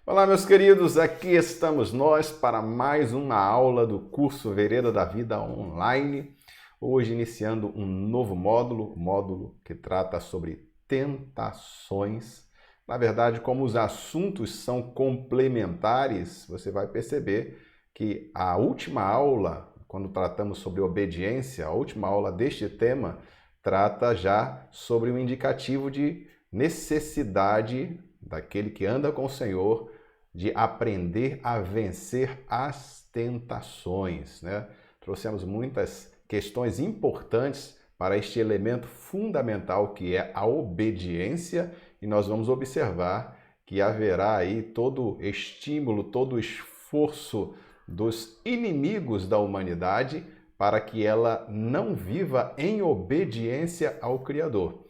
Olá, meus queridos, aqui estamos nós para mais uma aula do curso Vereda da Vida Online. Hoje iniciando um novo módulo, o módulo que trata sobre tentações. Na verdade, como os assuntos são complementares, você vai perceber que a última aula, quando tratamos sobre obediência, a última aula deste tema trata já sobre o indicativo de necessidade daquele que anda com o Senhor de aprender a vencer as tentações, né? Trouxemos muitas questões importantes para este elemento fundamental que é a obediência e nós vamos observar que haverá aí todo estímulo, todo esforço dos inimigos da humanidade para que ela não viva em obediência ao Criador.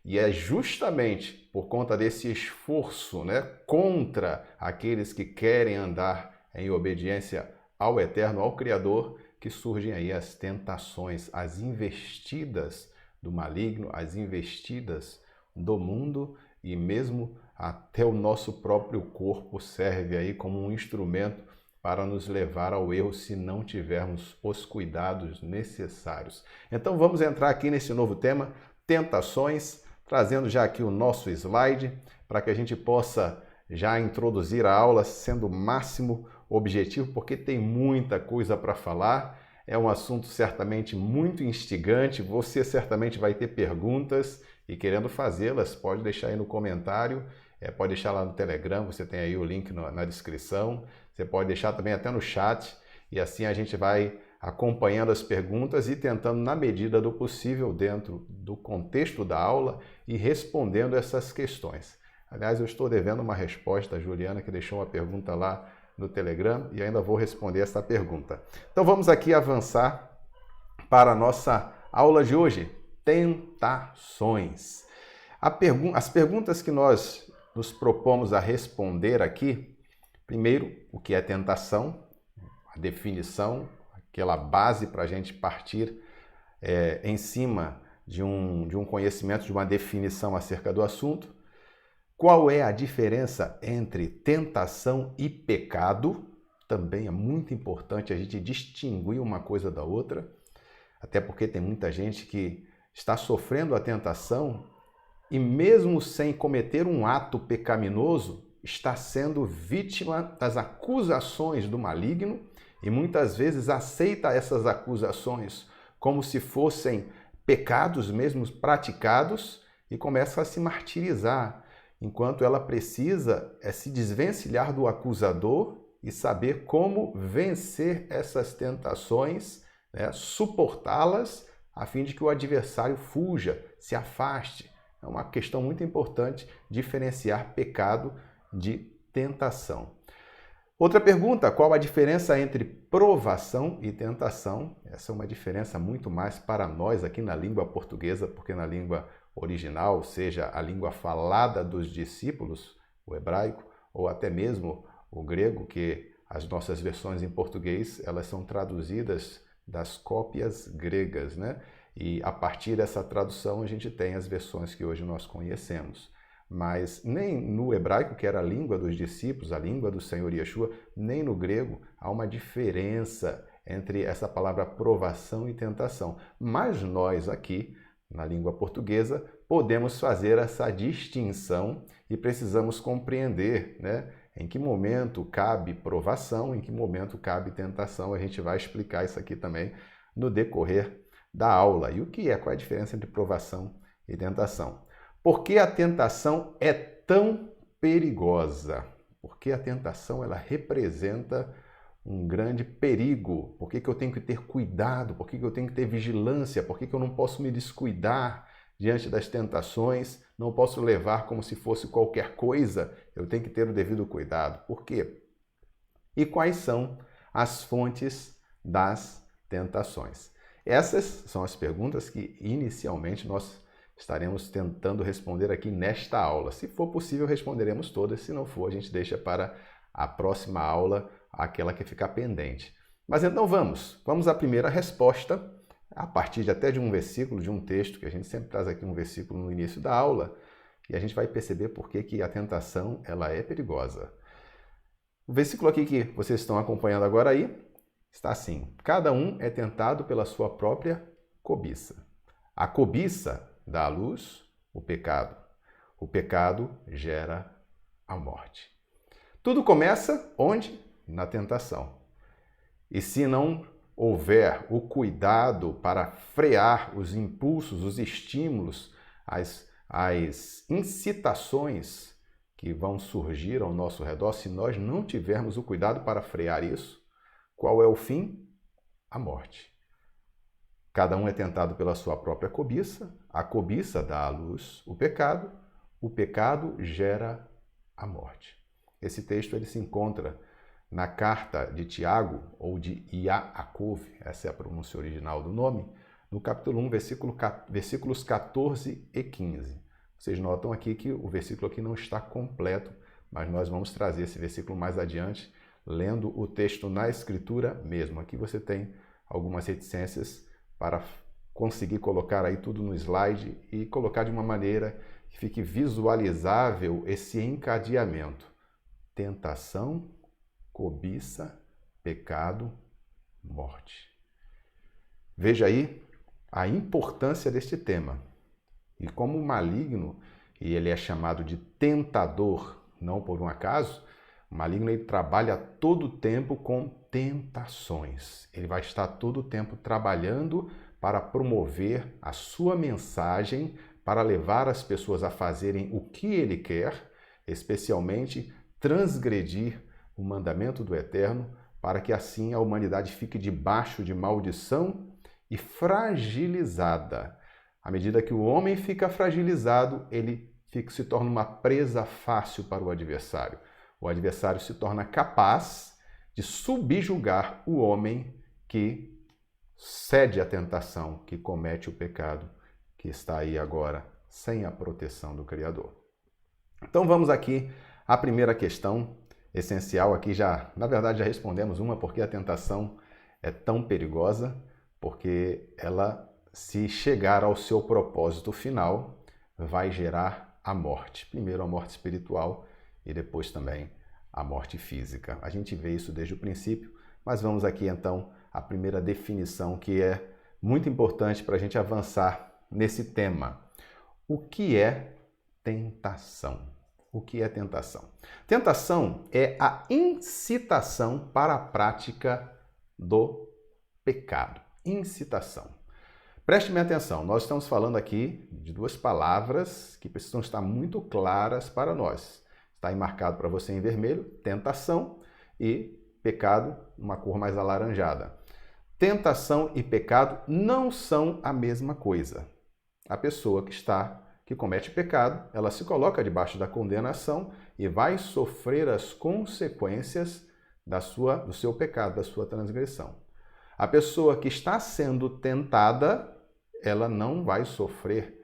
E é justamente por conta desse esforço, né, contra aqueles que querem andar em obediência ao Eterno, ao Criador, que surgem aí as tentações, as investidas do maligno, as investidas do mundo e mesmo até o nosso próprio corpo serve aí como um instrumento para nos levar ao erro se não tivermos os cuidados necessários. Então vamos entrar aqui nesse novo tema, tentações, trazendo já aqui o nosso slide para que a gente possa já introduzir a aula sendo o máximo objetivo, porque tem muita coisa para falar. É um assunto certamente muito instigante, você certamente vai ter perguntas e querendo fazê-las, pode deixar aí no comentário, pode deixar lá no Telegram, você tem aí o link na descrição, você pode deixar também até no chat e assim a gente vai acompanhando as perguntas e tentando, na medida do possível, dentro do contexto da aula, e respondendo essas questões. Aliás, eu estou devendo uma resposta à Juliana, que deixou uma pergunta lá no Telegram, e ainda vou responder essa pergunta. Então vamos aqui avançar para a nossa aula de hoje, tentações. As perguntas que nós nos propomos a responder aqui, primeiro, o que é tentação, a definição, aquela base para a gente partir em cima de um conhecimento, de uma definição acerca do assunto. Qual é a diferença entre tentação e pecado? Também é muito importante a gente distinguir uma coisa da outra, até porque tem muita gente que está sofrendo a tentação e mesmo sem cometer um ato pecaminoso, está sendo vítima das acusações do maligno e muitas vezes aceita essas acusações como se fossem pecados mesmo praticados e começa a se martirizar, enquanto ela precisa se desvencilhar do acusador e saber como vencer essas tentações, né, suportá-las a fim de que o adversário fuja, se afaste. É uma questão muito importante diferenciar pecado de tentação. Outra pergunta, qual a diferença entre provação e tentação? Essa é uma diferença muito mais para nós aqui na língua portuguesa, porque na língua original, ou seja, a língua falada dos discípulos, o hebraico, ou até mesmo o grego, que as nossas versões em português, elas são traduzidas das cópias gregas, né? E a partir dessa tradução a gente tem as versões que hoje nós conhecemos. Mas nem no hebraico, que era a língua dos discípulos, a língua do Senhor Yeshua, nem no grego há uma diferença entre essa palavra provação e tentação. Mas nós aqui, na língua portuguesa, podemos fazer essa distinção e precisamos compreender, né, em que momento cabe provação, em que momento cabe tentação. A gente vai explicar isso aqui também no decorrer da aula. E o que é? Qual é a diferença entre provação e tentação? Por que a tentação é tão perigosa? Porque a tentação ela representa um grande perigo. Por que eu tenho que ter cuidado? Por que eu tenho que ter vigilância? Por que eu não posso me descuidar diante das tentações? Não posso levar como se fosse qualquer coisa. Eu tenho que ter o devido cuidado. Por quê? E quais são as fontes das tentações? Essas são as perguntas que inicialmente nós estaremos tentando responder aqui nesta aula. Se for possível, responderemos todas. Se não for, a gente deixa para a próxima aula, aquela que ficar pendente. Mas então vamos à primeira resposta, a partir até de um versículo, de um texto, que a gente sempre traz aqui um versículo no início da aula, e a gente vai perceber por que a tentação ela é perigosa. O versículo aqui que vocês estão acompanhando agora aí está assim: cada um é tentado pela sua própria cobiça. A cobiça dá à luz o pecado. O pecado gera a morte. Tudo começa onde? Na tentação. E se não houver o cuidado para frear os impulsos, os estímulos, as incitações que vão surgir ao nosso redor, se nós não tivermos o cuidado para frear isso, qual é o fim? A morte. Cada um é tentado pela sua própria cobiça, a cobiça dá à luz o pecado gera a morte. Esse texto ele se encontra na carta de Tiago, ou de Yaakov, essa é a pronúncia original do nome, no capítulo 1, versículos 14 e 15. Vocês notam aqui que o versículo aqui não está completo, mas nós vamos trazer esse versículo mais adiante, lendo o texto na escritura mesmo. Aqui você tem algumas reticências para conseguir colocar aí tudo no slide e colocar de uma maneira que fique visualizável esse encadeamento. Tentação, cobiça, pecado, morte. Veja aí a importância deste tema. E como o maligno, e ele é chamado de tentador, não por um acaso, o maligno ele trabalha todo o tempo com tentações. Ele vai estar todo o tempo trabalhando para promover a sua mensagem, para levar as pessoas a fazerem o que ele quer, especialmente transgredir o mandamento do Eterno, para que assim a humanidade fique debaixo de maldição e fragilizada. À medida que o homem fica fragilizado, ele se torna uma presa fácil para o adversário. O adversário se torna capaz de subjugar o homem que cede à tentação, que comete o pecado, que está aí agora sem a proteção do Criador. Então vamos aqui à primeira questão essencial. Aqui na verdade já respondemos uma, porque a tentação é tão perigosa, porque ela, se chegar ao seu propósito final, vai gerar a morte. Primeiro a morte espiritual e depois também a morte física. A gente vê isso desde o princípio, mas vamos aqui então à primeira definição, que é muito importante para a gente avançar nesse tema. O que é tentação? O que é tentação? Tentação é a incitação para a prática do pecado. Incitação. Preste-me atenção, nós estamos falando aqui de duas palavras que precisam estar muito claras para nós. Está aí marcado para você em vermelho, tentação, e pecado, uma cor mais alaranjada. Tentação e pecado não são a mesma coisa. A pessoa que comete pecado, ela se coloca debaixo da condenação e vai sofrer as consequências do seu pecado, da sua transgressão. A pessoa que está sendo tentada, ela não vai sofrer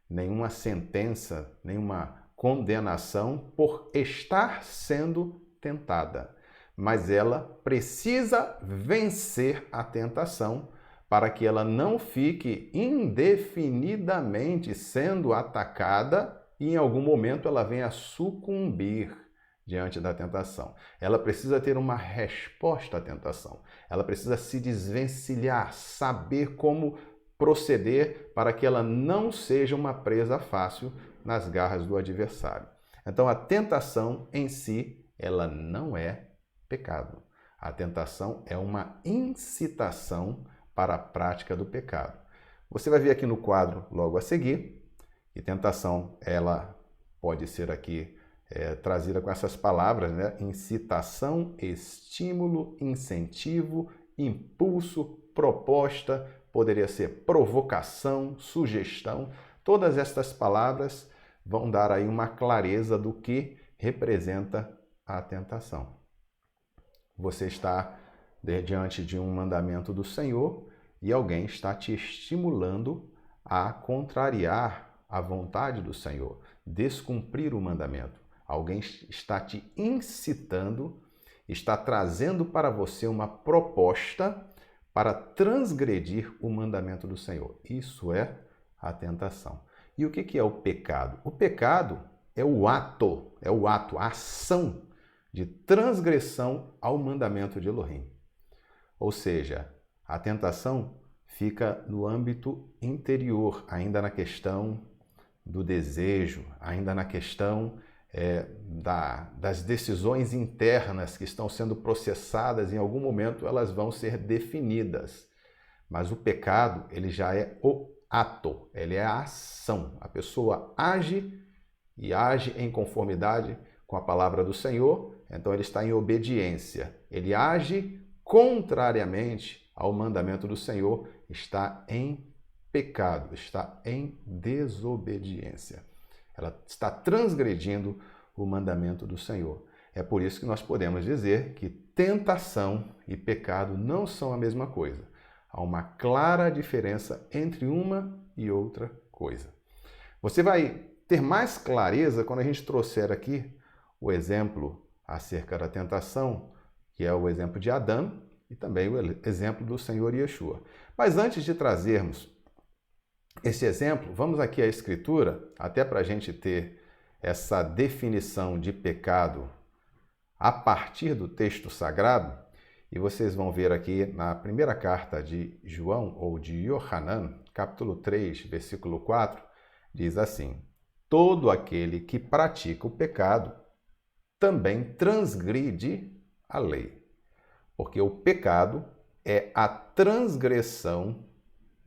nenhuma sentença, nenhuma condenação por estar sendo tentada. Mas ela precisa vencer a tentação para que ela não fique indefinidamente sendo atacada e em algum momento ela venha a sucumbir diante da tentação. Ela precisa ter uma resposta à tentação. Ela precisa se desvencilhar, saber como proceder para que ela não seja uma presa fácil nas garras do adversário. Então, a tentação em si, ela não é pecado. A tentação é uma incitação para a prática do pecado. Você vai ver aqui no quadro logo a seguir que tentação, ela pode ser aqui trazida com essas palavras, né? Incitação, estímulo, incentivo, impulso, proposta, poderia ser provocação, sugestão. Todas estas palavras vão dar aí uma clareza do que representa a tentação. Você está diante de um mandamento do Senhor e alguém está te estimulando a contrariar a vontade do Senhor, descumprir o mandamento. Alguém está te incitando, está trazendo para você uma proposta para transgredir o mandamento do Senhor. Isso é a tentação. E o que é o pecado? O pecado é o ato, a ação de transgressão ao mandamento de Elohim. Ou seja, a tentação fica no âmbito interior, ainda na questão do desejo, ainda na questão das decisões internas que estão sendo processadas, em algum momento elas vão ser definidas. Mas o pecado, ele já é o ato, ele é a ação. A pessoa age e age em conformidade com a palavra do Senhor, então ele está em obediência. Ele age contrariamente ao mandamento do Senhor, está em pecado, está em desobediência. Ela está transgredindo o mandamento do Senhor. É por isso que nós podemos dizer que tentação e pecado não são a mesma coisa. Há uma clara diferença entre uma e outra coisa. Você vai ter mais clareza quando a gente trouxer aqui o exemplo acerca da tentação, que é o exemplo de Adão, e também o exemplo do Senhor Yeshua. Mas antes de trazermos esse exemplo, vamos aqui à Escritura, até para a gente ter essa definição de pecado a partir do texto sagrado, e vocês vão ver aqui na primeira carta de João, ou de Yohanan, capítulo 3, versículo 4, diz assim: todo aquele que pratica o pecado também transgride a lei, porque o pecado é a transgressão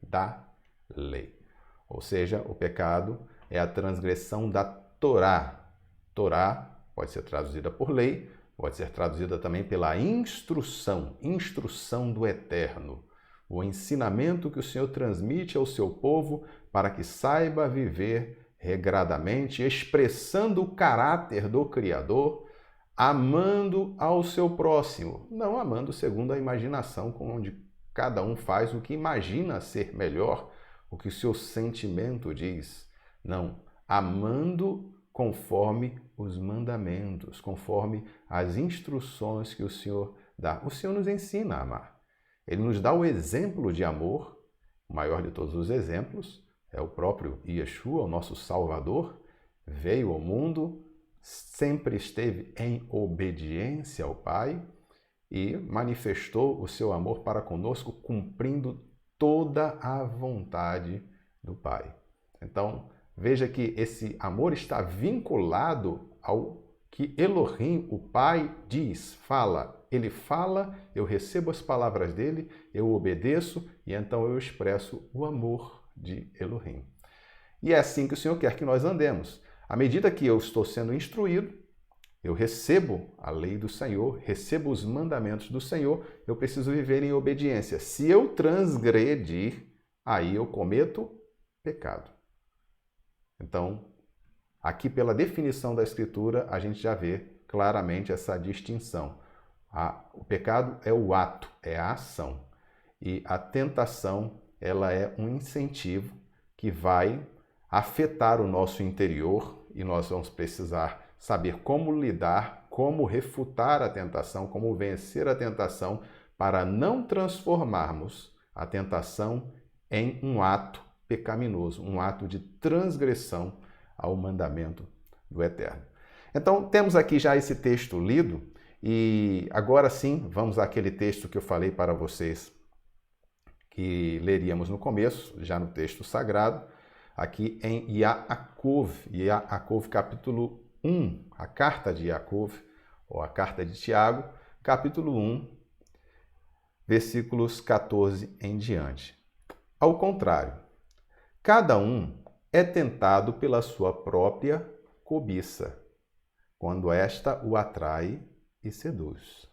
da lei. Ou seja, o pecado é a transgressão da Torá. Torá pode ser traduzida por lei, pode ser traduzida também pela instrução, instrução do Eterno. O ensinamento que o Senhor transmite ao seu povo para que saiba viver regradamente, expressando o caráter do Criador, amando ao seu próximo, não amando segundo a imaginação, onde cada um faz o que imagina ser melhor, o que o seu sentimento diz. Não, amando conforme os mandamentos, conforme as instruções que o Senhor dá. O Senhor nos ensina a amar. Ele nos dá o exemplo de amor, o maior de todos os exemplos, é o próprio Yeshua, o nosso Salvador, veio ao mundo, sempre esteve em obediência ao Pai e manifestou o seu amor para conosco, cumprindo toda a vontade do Pai. Então, veja que esse amor está vinculado ao que Elohim, o Pai, diz, fala. Ele fala, eu recebo as palavras dele, eu obedeço e então eu expresso o amor de Elohim. E é assim que o Senhor quer que nós andemos. À medida que eu estou sendo instruído, eu recebo a lei do Senhor, recebo os mandamentos do Senhor, eu preciso viver em obediência. Se eu transgredir, aí eu cometo pecado. Então, aqui pela definição da Escritura, a gente já vê claramente essa distinção. O pecado é o ato, é a ação. E a tentação, ela é um incentivo que vai afetar o nosso interior e nós vamos precisar saber como lidar, como refutar a tentação, como vencer a tentação para não transformarmos a tentação em um ato pecaminoso, um ato de transgressão ao mandamento do Eterno. Então, temos aqui já esse texto lido e agora sim, vamos àquele texto que eu falei para vocês que leríamos no começo, já no texto sagrado, aqui em Yaakov, capítulo 1, a carta de Yaakov, ou a carta de Tiago, capítulo 1, versículos 14 em diante. Ao contrário, cada um é tentado pela sua própria cobiça, quando esta o atrai e seduz.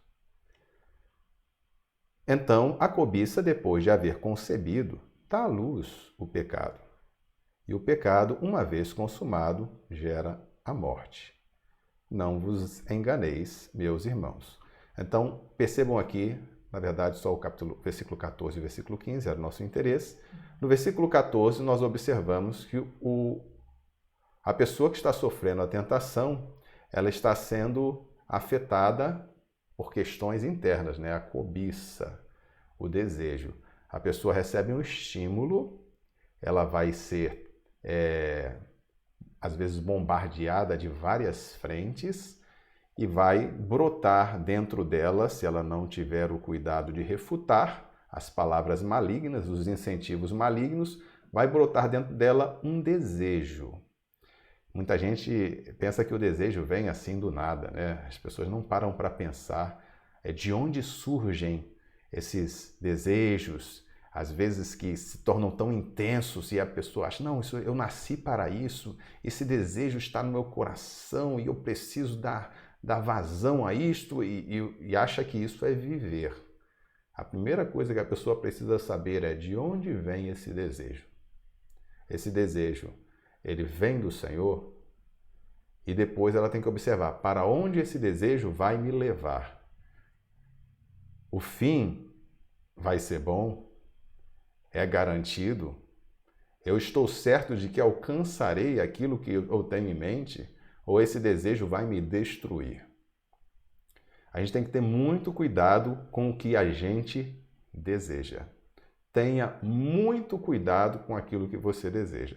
Então, a cobiça, depois de haver concebido, dá à luz o pecado. E o pecado, uma vez consumado, gera a morte. Não vos enganeis, meus irmãos. Então, percebam aqui, na verdade, só o versículo 14 e versículo 15 era o nosso interesse. No versículo 14, nós observamos que a pessoa que está sofrendo a tentação, ela está sendo afetada por questões internas, né? A cobiça, o desejo. A pessoa recebe um estímulo, ela vai ser às vezes bombardeada de várias frentes e vai brotar dentro dela, se ela não tiver o cuidado de refutar as palavras malignas, os incentivos malignos, vai brotar dentro dela um desejo. Muita gente pensa que o desejo vem assim do nada, né? As pessoas não param para pensar de onde surgem esses desejos, às vezes que se tornam tão intensos e a pessoa acha, não, eu nasci para isso, esse desejo está no meu coração e eu preciso dar vazão a isto e acha que isso é viver. A primeira coisa que a pessoa precisa saber é de onde vem esse desejo. Esse desejo, ele vem do Senhor e depois ela tem que observar para onde esse desejo vai me levar. O fim vai ser bom? É garantido? Eu estou certo de que alcançarei aquilo que eu tenho em mente? Ou esse desejo vai me destruir? A gente tem que ter muito cuidado com o que a gente deseja. Tenha muito cuidado com aquilo que você deseja.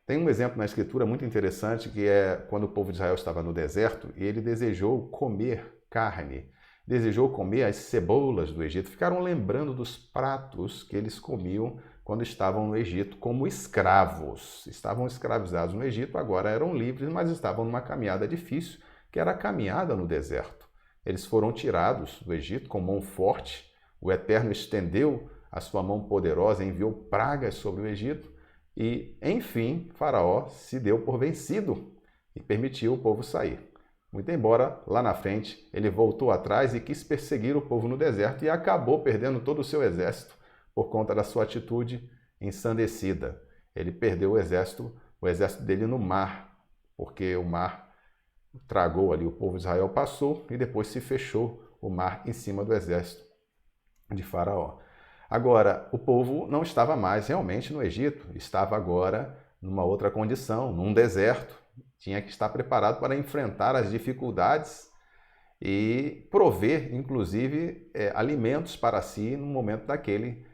Tem um exemplo na Escritura muito interessante que é quando o povo de Israel estava no deserto e ele desejou comer carne, desejou comer as cebolas do Egito. Ficaram lembrando dos pratos que eles comiam quando estavam no Egito como escravos. Estavam escravizados no Egito, agora eram livres, mas estavam numa caminhada difícil, que era a caminhada no deserto. Eles foram tirados do Egito com mão forte, o Eterno estendeu a sua mão poderosa, enviou pragas sobre o Egito, e, enfim, Faraó se deu por vencido e permitiu o povo sair. Muito embora, lá na frente, ele voltou atrás e quis perseguir o povo no deserto e acabou perdendo todo o seu exército por conta da sua atitude ensandecida. Ele perdeu o exército dele no mar, porque o mar tragou ali, o povo de Israel passou e depois se fechou o mar em cima do exército de Faraó. Agora, o povo não estava mais realmente no Egito, estava agora numa outra condição, num deserto. Tinha que estar preparado para enfrentar as dificuldades e prover, inclusive, alimentos para si no momento daquele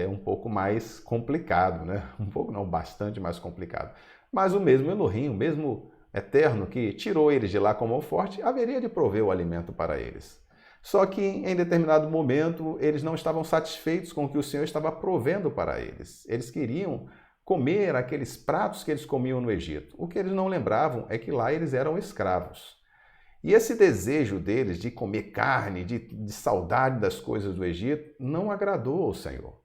um pouco mais complicado, né? Um pouco não, bastante mais complicado. Mas o mesmo Elohim, o mesmo Eterno que tirou eles de lá com mão forte, haveria de prover o alimento para eles. Só que em determinado momento eles não estavam satisfeitos com o que o Senhor estava provendo para eles. Eles queriam comer aqueles pratos que eles comiam no Egito. O que eles não lembravam é que lá eles eram escravos. E esse desejo deles de comer carne, de saudade das coisas do Egito, não agradou ao Senhor.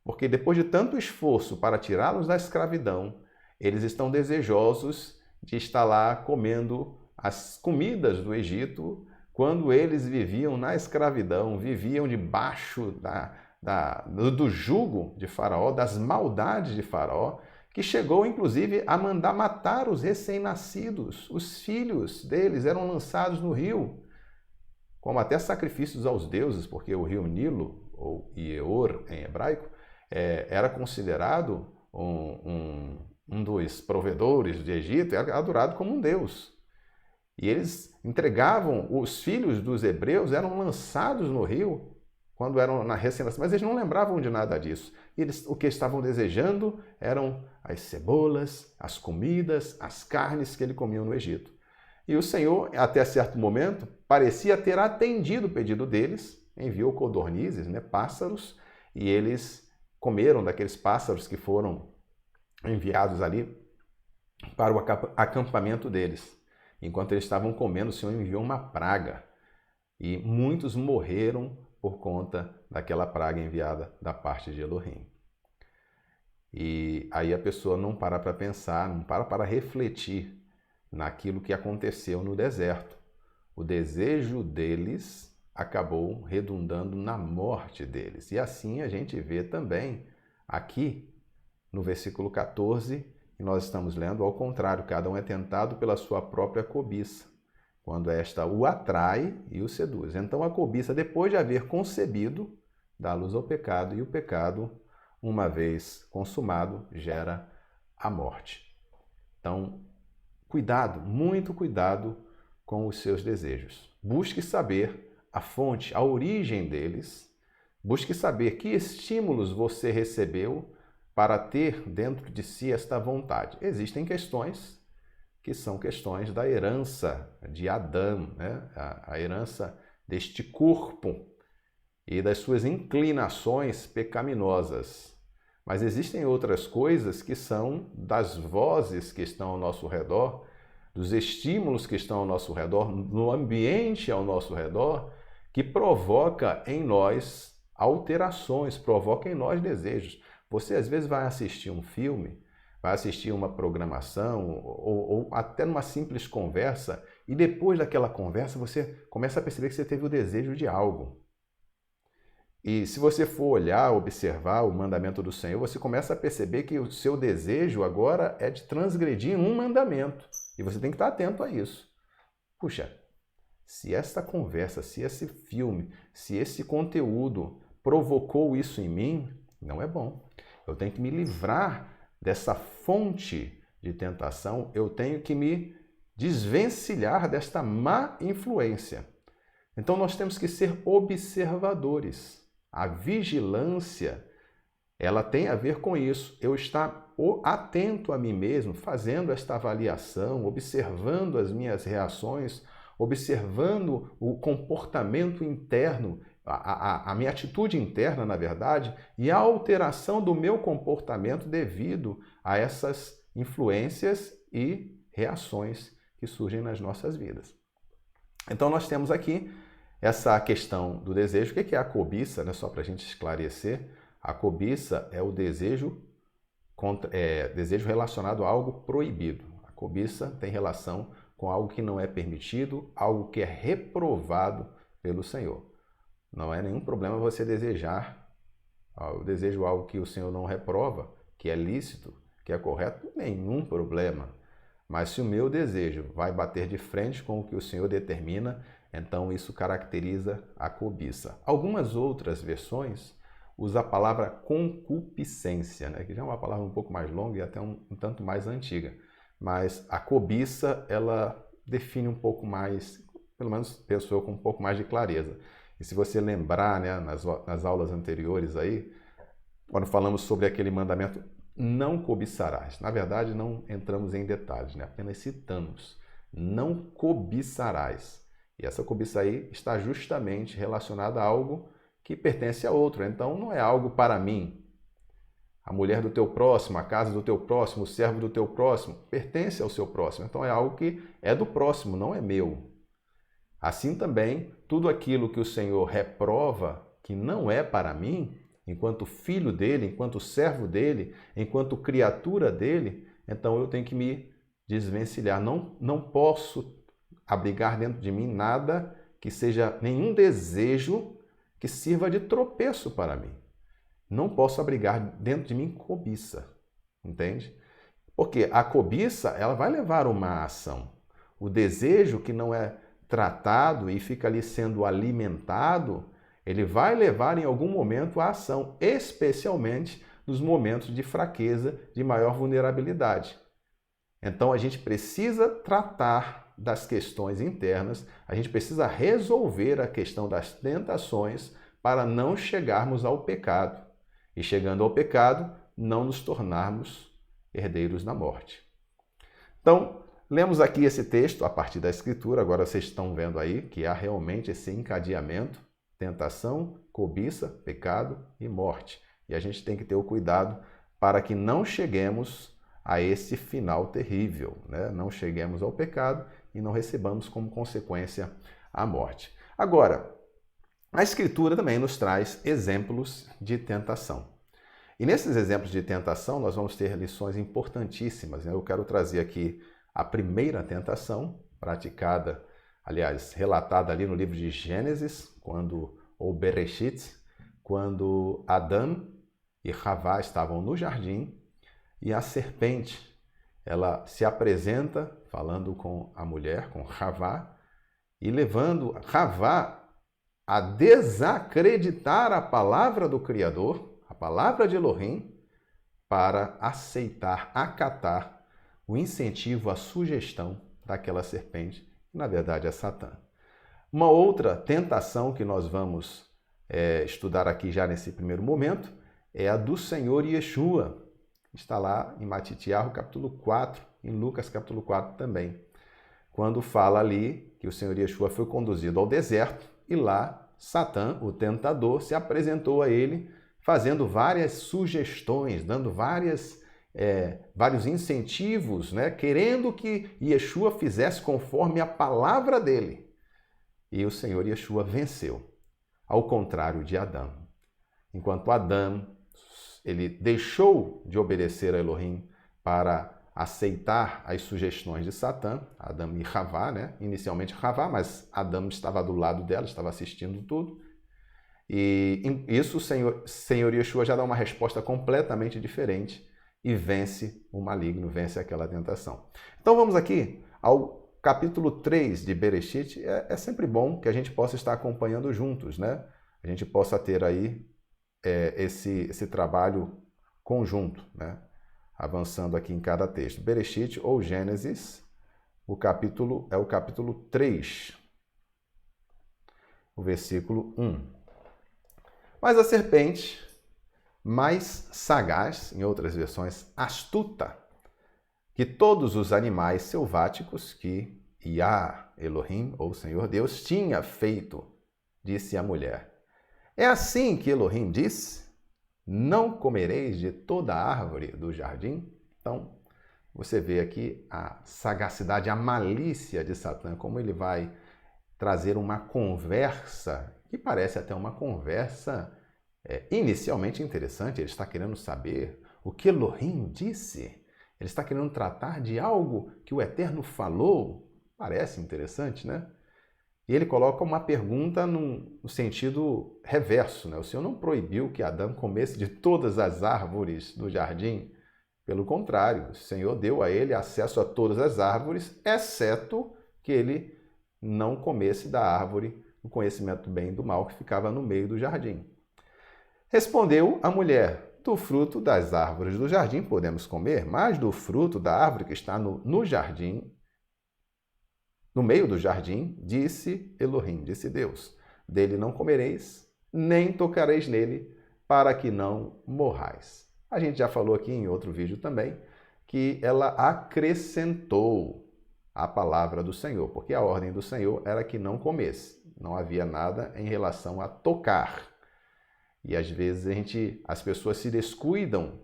Porque depois de tanto esforço para tirá-los da escravidão, eles estão desejosos de estar lá comendo as comidas do Egito, quando eles viviam na escravidão, viviam debaixo do jugo de Faraó, das maldades de Faraó, que chegou inclusive a mandar matar os recém-nascidos. Os filhos deles eram lançados no rio, como até sacrifícios aos deuses, porque o rio Nilo, ou Ieor em hebraico, era considerado um dos provedores de Egito, era adorado como um deus. E eles entregavam, os filhos dos hebreus eram lançados no rio quando eram na recém-nascidos, mas eles não lembravam de nada disso. O que estavam desejando eram as cebolas, as comidas, as carnes que ele comiam no Egito. E o Senhor, até certo momento, parecia ter atendido o pedido deles, enviou codornizes, pássaros, e eles comeram daqueles pássaros que foram enviados ali para o acampamento deles. Enquanto eles estavam comendo, o Senhor enviou uma praga e muitos morreram por conta daquela praga enviada da parte de Elohim. E aí a pessoa não para para pensar, não para refletir naquilo que aconteceu no deserto. O desejo deles acabou redundando na morte deles. E assim a gente vê também aqui no versículo 14, e nós estamos lendo, ao contrário, cada um é tentado pela sua própria cobiça, quando esta o atrai e o seduz. Então a cobiça, depois de haver concebido, dá luz ao pecado, e o pecado, uma vez consumado, gera a morte. Então, cuidado, muito cuidado com os seus desejos. Busque saber a fonte, a origem deles. Busque saber que estímulos você recebeu para ter dentro de si esta vontade. Existem questões que são questões da herança de Adão, né? A herança deste corpo e das suas inclinações pecaminosas. Mas existem outras coisas que são das vozes que estão ao nosso redor, dos estímulos que estão ao nosso redor, no ambiente ao nosso redor, que provoca em nós alterações, provoca em nós desejos. Você às vezes vai assistir um filme, vai assistir uma programação ou até numa simples conversa e depois daquela conversa você começa a perceber que você teve o desejo de algo. E se você for olhar, observar o mandamento do Senhor, você começa a perceber que o seu desejo agora é de transgredir um mandamento. E você tem que estar atento a isso. Puxa, se esta conversa, se esse filme, se esse conteúdo provocou isso em mim, não é bom. Eu tenho que me livrar dessa fonte de tentação, eu tenho que me desvencilhar desta má influência. Então nós temos que ser observadores. A vigilância, ela tem a ver com isso. Eu estar atento a mim mesmo, fazendo esta avaliação, observando as minhas reações, observando o comportamento interno, a minha atitude interna, na verdade, e a alteração do meu comportamento devido a essas influências e reações que surgem nas nossas vidas. Então nós temos aqui essa questão do desejo. O que é a cobiça? Né? Só para a gente esclarecer, a cobiça é o desejo relacionado a algo proibido. A cobiça tem relação com algo que não é permitido, algo que é reprovado pelo Senhor. Não é nenhum problema você desejar. Eu desejo algo que o Senhor não reprova, que é lícito, que é correto, nenhum problema. Mas se o meu desejo vai bater de frente com o que o Senhor determina, então isso caracteriza a cobiça. Algumas outras versões usam a palavra concupiscência, né? Que já é uma palavra um pouco mais longa e até um tanto mais antiga. Mas a cobiça, ela define um pouco mais, pelo menos penso eu, com um pouco mais de clareza. E se você lembrar, né, nas aulas anteriores aí, quando falamos sobre aquele mandamento, não cobiçarás. Na verdade, não entramos em detalhes, né? Apenas citamos. Não cobiçarás. E essa cobiça aí está justamente relacionada a algo que pertence a outro. Então, não é algo para mim. A mulher do teu próximo, a casa do teu próximo, o servo do teu próximo, pertence ao seu próximo. Então, é algo que é do próximo, não é meu. Assim também, tudo aquilo que o Senhor reprova, que não é para mim, enquanto filho dele, enquanto servo dele, enquanto criatura dele, então eu tenho que me desvencilhar. Não posso abrigar dentro de mim nada que seja nenhum desejo que sirva de tropeço para mim. Não posso abrigar dentro de mim cobiça, entende? Porque a cobiça, ela vai levar uma ação. O desejo que não é tratado e fica ali sendo alimentado, ele vai levar em algum momento a ação, especialmente nos momentos de fraqueza, de maior vulnerabilidade. Então a gente precisa tratar das questões internas, a gente precisa resolver a questão das tentações para não chegarmos ao pecado. E chegando ao pecado, não nos tornarmos herdeiros da morte. Então, lemos aqui esse texto a partir da Escritura, agora vocês estão vendo aí que há realmente esse encadeamento, tentação, cobiça, pecado e morte. E a gente tem que ter o cuidado para que não cheguemos a esse final terrível, né? Não cheguemos ao pecado e não recebamos como consequência a morte. Agora, a Escritura também nos traz exemplos de tentação. E nesses exemplos de tentação nós vamos ter lições importantíssimas, né? Eu quero trazer aqui a primeira tentação, praticada, aliás, relatada ali no livro de Gênesis, ou Bereshit, quando Adão e Havá estavam no jardim e a serpente, ela se apresenta falando com a mulher, com Havá, e levando Havá a desacreditar a palavra do Criador, a palavra de Elohim, para aceitar, acatar o incentivo, a sugestão daquela serpente, que na verdade é Satã. Uma outra tentação que nós vamos estudar aqui já nesse primeiro momento é a do Senhor Yeshua. Está lá em Matitiahu, capítulo 4, em Lucas capítulo 4 também, quando fala ali que o Senhor Yeshua foi conduzido ao deserto e lá Satã, o tentador, se apresentou a ele fazendo várias sugestões, dando vários incentivos, né? Querendo que Yeshua fizesse conforme a palavra dele. E o Senhor Yeshua venceu, ao contrário de Adão. Enquanto Adão, ele deixou de obedecer a Elohim para aceitar as sugestões de Satã, Adão e Havá, né? Inicialmente Havá, mas Adão estava do lado dela, estava assistindo tudo. E isso o Senhor Yeshua já dá uma resposta completamente diferente e vence o maligno, vence aquela tentação. Então vamos aqui ao capítulo 3 de Bereshit. É sempre bom que a gente possa estar acompanhando juntos, né? A gente possa ter aí esse trabalho conjunto, né? Avançando aqui em cada texto. Bereshit ou Gênesis, o capítulo 3, o versículo 1. Mas a serpente, mais sagaz, em outras versões, astuta, que todos os animais selváticos que Yah, Elohim, ou Senhor Deus, tinha feito, disse à mulher. É assim que Elohim disse: não comereis de toda a árvore do jardim? Então, você vê aqui a sagacidade, a malícia de Satã, como ele vai trazer uma conversa, que parece até uma conversa inicialmente interessante. Ele está querendo saber o que Elohim disse. Ele está querendo tratar de algo que o Eterno falou. Parece interessante, né? E ele coloca uma pergunta no sentido reverso, né? O Senhor não proibiu que Adão comesse de todas as árvores do jardim. Pelo contrário, o Senhor deu a ele acesso a todas as árvores, exceto que ele não comesse da árvore do conhecimento do bem e do mal que ficava no meio do jardim. Respondeu a mulher: do fruto das árvores do jardim podemos comer, mas do fruto da árvore que está no jardim, no meio do jardim, disse Elohim, disse Deus: dele não comereis, nem tocareis nele, para que não morrais. A gente já falou aqui em outro vídeo também que ela acrescentou a palavra do Senhor, porque a ordem do Senhor era que não comesse. Não havia nada em relação a tocar. E às vezes as pessoas se descuidam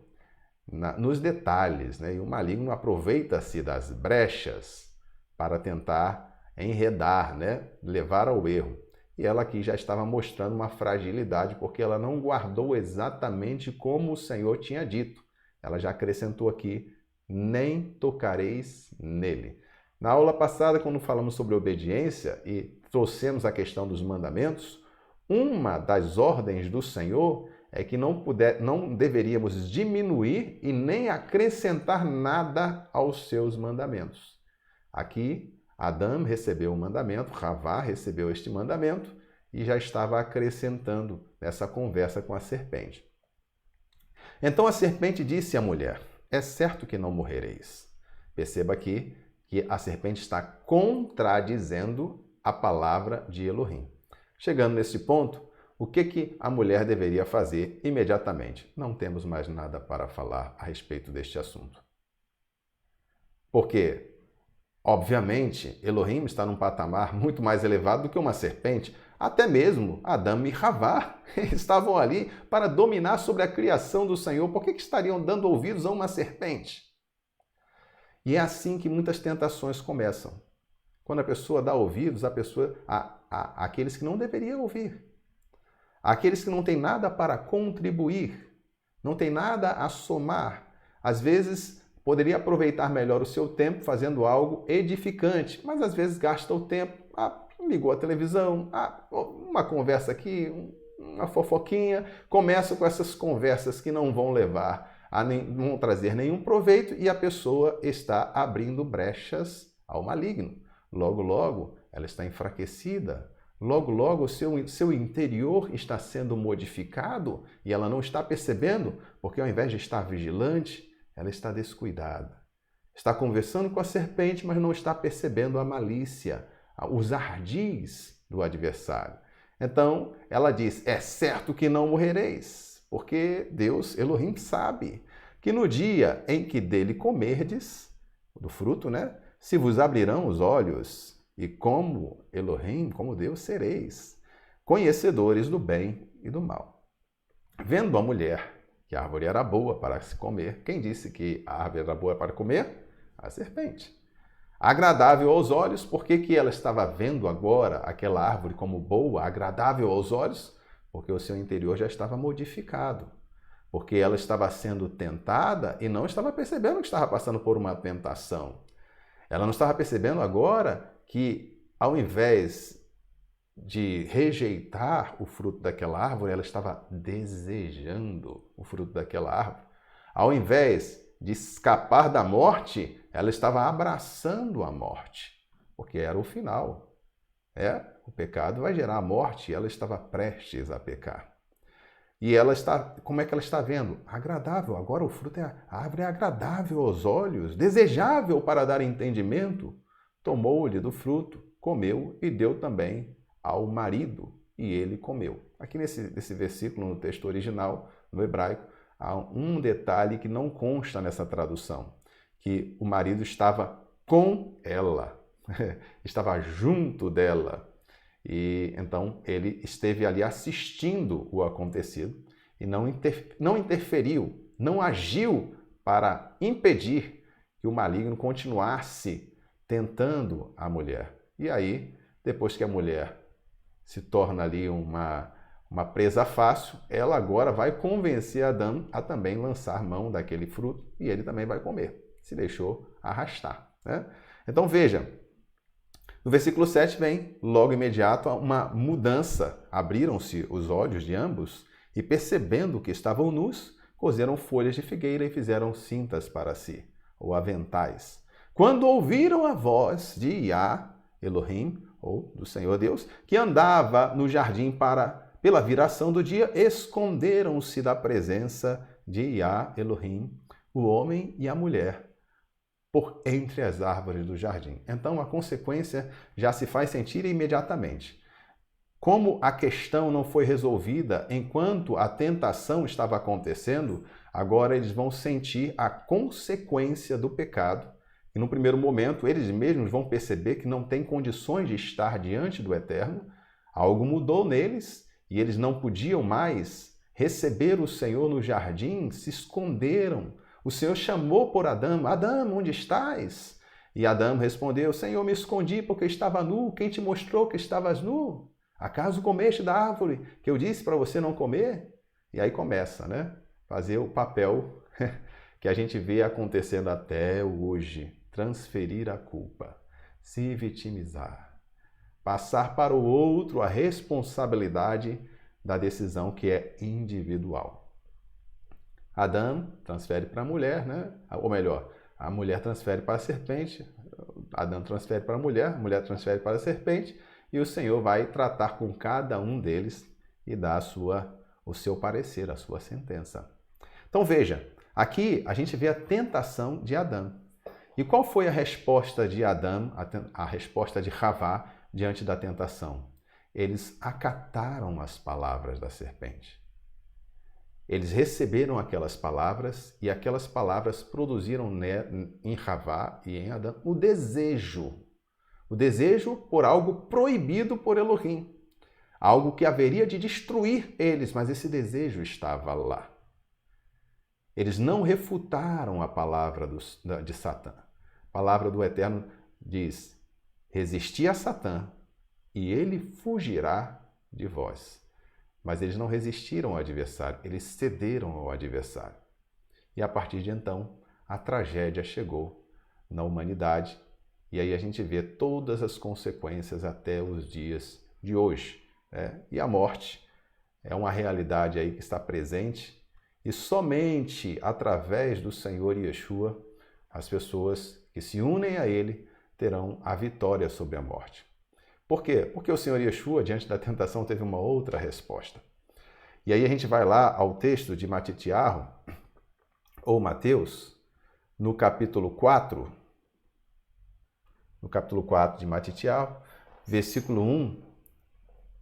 nos detalhes, né? E o maligno aproveita-se das brechas para tentar enredar, né? Levar ao erro. E ela aqui já estava mostrando uma fragilidade, porque ela não guardou exatamente como o Senhor tinha dito. Ela já acrescentou aqui: nem tocareis nele. Na aula passada, quando falamos sobre obediência e trouxemos a questão dos mandamentos, uma das ordens do Senhor é que não deveríamos diminuir e nem acrescentar nada aos seus mandamentos. Aqui, Adão recebeu o mandamento, Havá recebeu este mandamento e já estava acrescentando nessa conversa com a serpente. Então a serpente disse à mulher: é certo que não morrereis. Perceba aqui que a serpente está contradizendo a palavra de Elohim. Chegando nesse ponto, o que a mulher deveria fazer imediatamente? Não temos mais nada para falar a respeito deste assunto. Porque, obviamente, Elohim está num patamar muito mais elevado do que uma serpente. Até mesmo Adão e Havá estavam ali para dominar sobre a criação do Senhor. Por que estariam dando ouvidos a uma serpente? E é assim que muitas tentações começam. Quando a pessoa dá ouvidos àqueles que não deveriam ouvir. Àqueles que não têm nada para contribuir, não tem nada a somar. Às vezes, poderia aproveitar melhor o seu tempo fazendo algo edificante, mas às vezes gasta o tempo, ligou a televisão, uma conversa aqui, uma fofoquinha, começa com essas conversas que não vão não vão trazer nenhum proveito e a pessoa está abrindo brechas ao maligno. Logo, logo, ela está enfraquecida. Logo, logo, o seu interior está sendo modificado e ela não está percebendo, porque ao invés de estar vigilante, ela está descuidada. Está conversando com a serpente, mas não está percebendo a malícia, os ardis do adversário. Então, ela diz: é certo que não morrereis, porque Deus, Elohim, sabe que no dia em que dele comerdes, do fruto, né? Se vos abrirão os olhos, e como Elohim, como Deus sereis, conhecedores do bem e do mal. Vendo a mulher que a árvore era boa para se comer, quem disse que a árvore era boa para comer? A serpente. Agradável aos olhos, por que ela estava vendo agora aquela árvore como boa, agradável aos olhos? Porque o seu interior já estava modificado. Porque ela estava sendo tentada e não estava percebendo que estava passando por uma tentação. Ela não estava percebendo agora que, ao invés de rejeitar o fruto daquela árvore, ela estava desejando o fruto daquela árvore. Ao invés de escapar da morte, ela estava abraçando a morte, porque era o final. O pecado vai gerar a morte e ela estava prestes a pecar. E ela está, como é que ela está vendo? Agradável, agora o fruto a árvore é agradável aos olhos, desejável para dar entendimento. Tomou-lhe do fruto, comeu e deu também ao marido, e ele comeu. Aqui nesse versículo, no texto original, no hebraico, há um detalhe que não consta nessa tradução, que o marido estava com ela, estava junto dela. E então ele esteve ali assistindo o acontecido e não interferiu, não agiu para impedir que o maligno continuasse tentando a mulher. E aí, depois que a mulher se torna ali uma presa fácil, ela agora vai convencer Adão a também lançar mão daquele fruto e ele também vai comer. Se deixou arrastar, né? Então veja, no versículo 7 vem, logo imediato, uma mudança. Abriram-se os olhos de ambos e, percebendo que estavam nus, coseram folhas de figueira e fizeram cintas para si, ou aventais. Quando ouviram a voz de Yah, Elohim, ou do Senhor Deus, que andava no jardim pela viração do dia, esconderam-se da presença de Yah, Elohim, o homem e a mulher, por entre as árvores do jardim. Então a consequência já se faz sentir imediatamente. Como a questão não foi resolvida enquanto a tentação estava acontecendo, agora eles vão sentir a consequência do pecado. E no primeiro momento eles mesmos vão perceber que não têm condições de estar diante do Eterno. Algo mudou neles e eles não podiam mais receber o Senhor no jardim, se esconderam. O Senhor chamou por Adão: Adão, onde estás? E Adão respondeu: Senhor, me escondi porque estava nu. Quem te mostrou que estavas nu? Acaso comeste da árvore que eu disse para você não comer? E aí começa, né? Fazer o papel que a gente vê acontecendo até hoje. Transferir a culpa, se vitimizar, passar para o outro a responsabilidade da decisão que é individual. Adão transfere para a mulher, né? Ou melhor, a mulher transfere para a serpente, Adão transfere para a mulher transfere para a serpente, e o Senhor vai tratar com cada um deles e dar o seu parecer, a sua sentença. Então veja, aqui a gente vê a tentação de Adão. E qual foi a resposta de Adão, a resposta de Havá diante da tentação? Eles acataram as palavras da serpente. Eles receberam aquelas palavras e aquelas palavras produziram em Havá e em Adão o desejo por algo proibido por Elohim, algo que haveria de destruir eles, mas esse desejo estava lá. Eles não refutaram a palavra de Satã. A palavra do Eterno diz: resisti a Satã e ele fugirá de vós. Mas eles não resistiram ao adversário, eles cederam ao adversário. E a partir de então, a tragédia chegou na humanidade. E aí a gente vê todas as consequências até os dias de hoje. E a morte é uma realidade aí que está presente. E somente através do Senhor Yeshua, as pessoas que se unem a Ele terão a vitória sobre a morte. Por quê? Porque o Senhor Yeshua, diante da tentação, teve uma outra resposta. E aí a gente vai lá ao texto de Matitiahu, ou Mateus, no capítulo 4 de Matitiahu, versículo 1,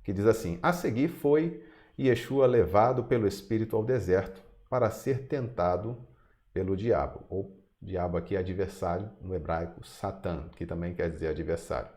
que diz assim: a seguir foi Yeshua levado pelo Espírito ao deserto para ser tentado pelo diabo, ou diabo aqui é adversário, no hebraico, Satã, que também quer dizer adversário.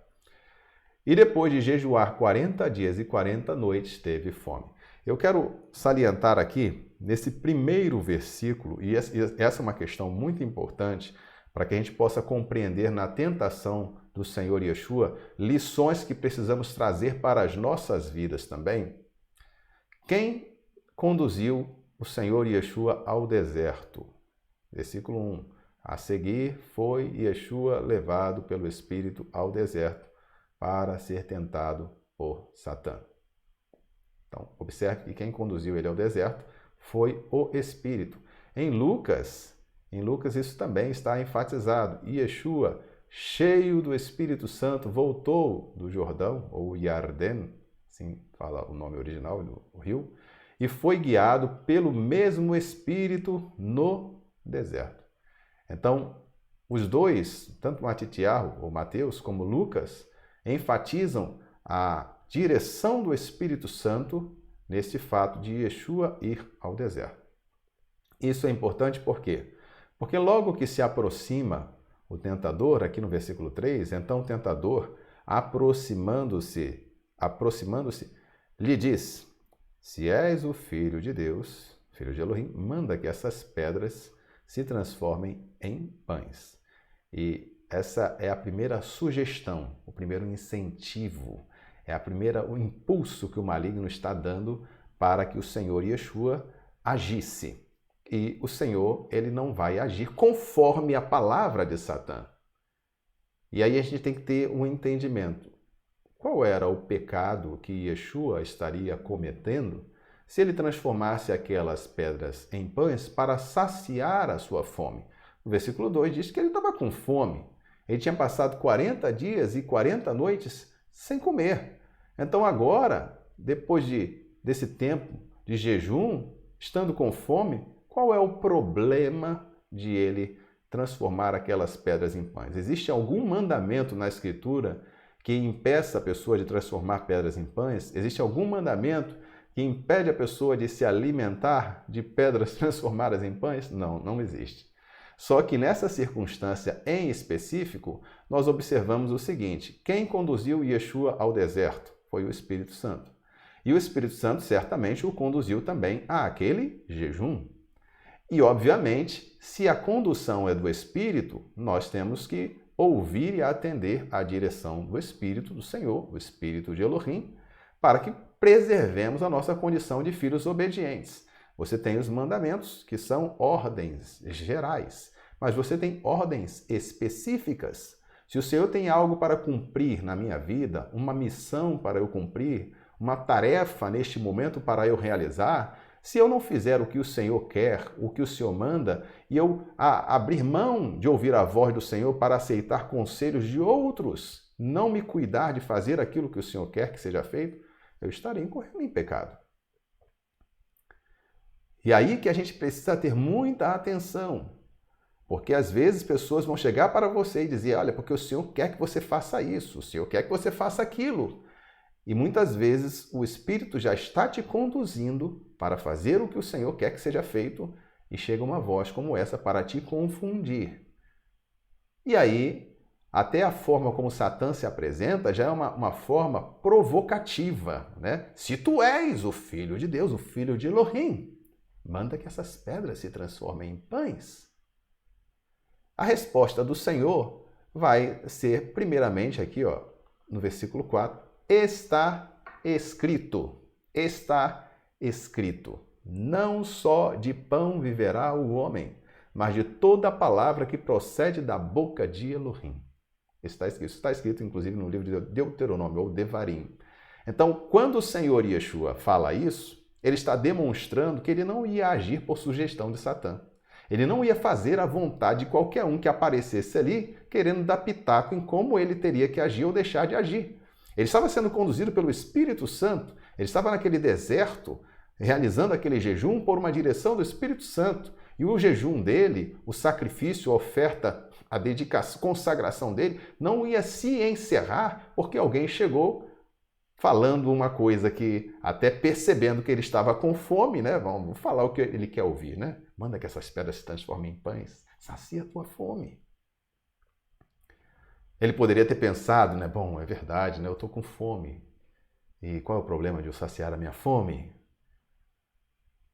E depois de jejuar 40 dias e 40 noites, teve fome. Eu quero salientar aqui, nesse primeiro versículo, e essa é uma questão muito importante, para que a gente possa compreender na tentação do Senhor Yeshua, lições que precisamos trazer para as nossas vidas também. Quem conduziu o Senhor Yeshua ao deserto? Versículo 1. A seguir foi Yeshua levado pelo Espírito ao deserto para ser tentado por Satã. Então, observe que quem conduziu ele ao deserto foi o Espírito. Em Lucas isso também está enfatizado. Yeshua, cheio do Espírito Santo, voltou do Jordão, ou Yarden, assim fala o nome original do rio, e foi guiado pelo mesmo Espírito no deserto. Então, os dois, tanto Matitiarro, ou Mateus, como Lucas, enfatizam a direção do Espírito Santo nesse fato de Yeshua ir ao deserto. Isso é importante por quê? Porque logo que se aproxima o tentador, aqui no versículo 3, então o tentador, aproximando-se, lhe diz: se és o Filho de Deus, Filho de Elohim, manda que essas pedras se transformem em pães. E essa é a primeira sugestão, o primeiro incentivo, o impulso que o maligno está dando para que o Senhor Yeshua agisse. E o Senhor, ele não vai agir conforme a palavra de Satã. E aí a gente tem que ter um entendimento. Qual era o pecado que Yeshua estaria cometendo se ele transformasse aquelas pedras em pães para saciar a sua fome? O versículo 2 diz que ele estava com fome. Ele tinha passado 40 dias e 40 noites sem comer. Então agora, depois desse tempo de jejum, estando com fome, qual é o problema de ele transformar aquelas pedras em pães? Existe algum mandamento na Escritura que impeça a pessoa de transformar pedras em pães? Existe algum mandamento que impede a pessoa de se alimentar de pedras transformadas em pães? Não, não existe. Só que nessa circunstância em específico, nós observamos o seguinte: quem conduziu Yeshua ao deserto foi o Espírito Santo. E o Espírito Santo certamente o conduziu também àquele jejum. E, obviamente, se a condução é do Espírito, nós temos que ouvir e atender à direção do Espírito do Senhor, o Espírito de Elohim, para que preservemos a nossa condição de filhos obedientes. Você tem os mandamentos, que são ordens gerais, mas você tem ordens específicas. Se o Senhor tem algo para cumprir na minha vida, uma missão para eu cumprir, uma tarefa neste momento para eu realizar, se eu não fizer o que o Senhor quer, o que o Senhor manda, e eu abrir mão de ouvir a voz do Senhor para aceitar conselhos de outros, não me cuidar de fazer aquilo que o Senhor quer que seja feito, eu estarei incorrendo em pecado. E aí que a gente precisa ter muita atenção, porque às vezes pessoas vão chegar para você e dizer: olha, porque o Senhor quer que você faça isso, o Senhor quer que você faça aquilo. E muitas vezes o Espírito já está te conduzindo para fazer o que o Senhor quer que seja feito e chega uma voz como essa para te confundir. E aí, até a forma como Satã se apresenta já é uma forma provocativa, né? Se tu és o Filho de Deus, o Filho de Elohim, manda que essas pedras se transformem em pães. A resposta do Senhor vai ser, primeiramente, aqui, ó, no versículo 4, está escrito, não só de pão viverá o homem, mas de toda a palavra que procede da boca de Elohim. Isso está escrito, inclusive, no livro de Deuteronômio, ou Devarim. Então, quando o Senhor Yeshua fala isso, ele está demonstrando que ele não ia agir por sugestão de Satã. Ele não ia fazer a vontade de qualquer um que aparecesse ali, querendo dar pitaco em como ele teria que agir ou deixar de agir. Ele estava sendo conduzido pelo Espírito Santo, ele estava naquele deserto, realizando aquele jejum por uma direção do Espírito Santo. E o jejum dele, o sacrifício, a oferta, a dedicação, a consagração dele, não ia se encerrar porque alguém chegou falando uma coisa que, até percebendo que ele estava com fome, né? Vamos falar o que ele quer ouvir, né? Manda que essas pedras se transformem em pães. Sacia a tua fome. Ele poderia ter pensado, né? Bom, é verdade, né? Eu estou com fome. E qual é o problema de eu saciar a minha fome?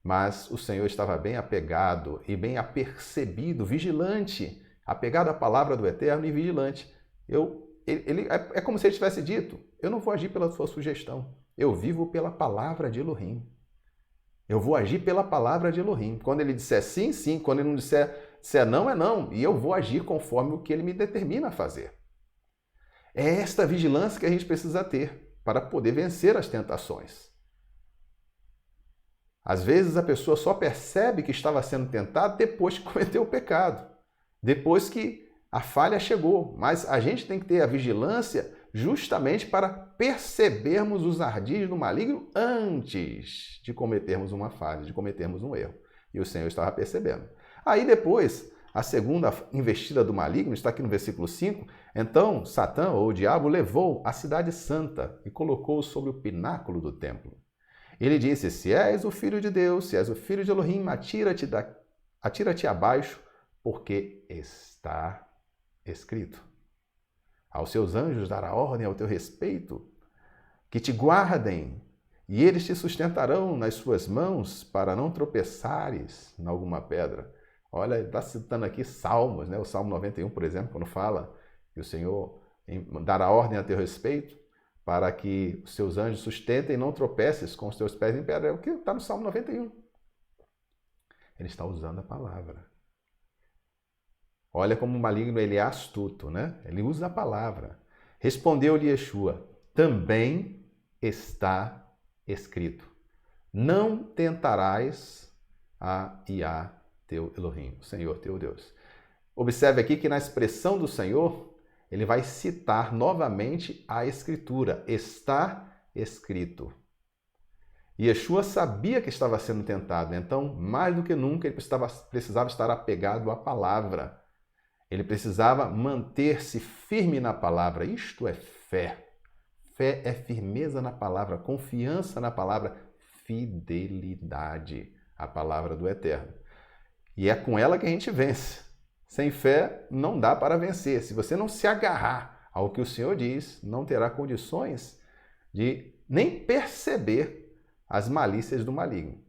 Mas o Senhor estava bem apegado e bem apercebido, vigilante, apegado à palavra do Eterno e vigilante. É como se ele tivesse dito, eu não vou agir pela sua sugestão, eu vivo pela palavra de Elohim. Eu vou agir pela palavra de Elohim. Quando ele disser sim, sim. Quando ele não disser não, é não. E eu vou agir conforme o que ele me determina a fazer. É esta vigilância que a gente precisa ter para poder vencer as tentações. Às vezes a pessoa só percebe que estava sendo tentado depois que cometeu o pecado. Depois que a falha chegou. Mas a gente tem que ter a vigilância justamente para percebermos os ardis do maligno antes de cometermos uma falha, de cometermos um erro. E o Senhor estava percebendo. Aí depois, a segunda investida do maligno está aqui no versículo 5. Então, Satã, ou o diabo, levou a cidade santa e colocou-o sobre o pináculo do templo. Ele disse, se és o filho de Deus, se és o filho de Elohim, atira-te abaixo, porque está escrito. Aos seus anjos dará ordem ao teu respeito, que te guardem, e eles te sustentarão nas suas mãos para não tropeçares em alguma pedra. Olha, está citando aqui Salmos, né? O Salmo 91, por exemplo, quando fala que o Senhor dará ordem a teu respeito para que os seus anjos sustentem e não tropeces com os teus pés em pedra. É o que está no Salmo 91. Ele está usando a palavra. Olha como o maligno ele é astuto, né? Ele usa a palavra. Respondeu-lhe Yeshua, também está escrito, não tentarás a Iá teu Elohim, o Senhor teu Deus. Observe aqui que na expressão do Senhor, ele vai citar novamente a Escritura. Está escrito. Yeshua sabia que estava sendo tentado, então, mais do que nunca, ele precisava estar apegado à palavra. Ele precisava manter-se firme na palavra. Isto é fé. Fé é firmeza na palavra, confiança na palavra, fidelidade à palavra do Eterno. E é com ela que a gente vence. Sem fé não dá para vencer. Se você não se agarrar ao que o Senhor diz, não terá condições de nem perceber as malícias do maligno.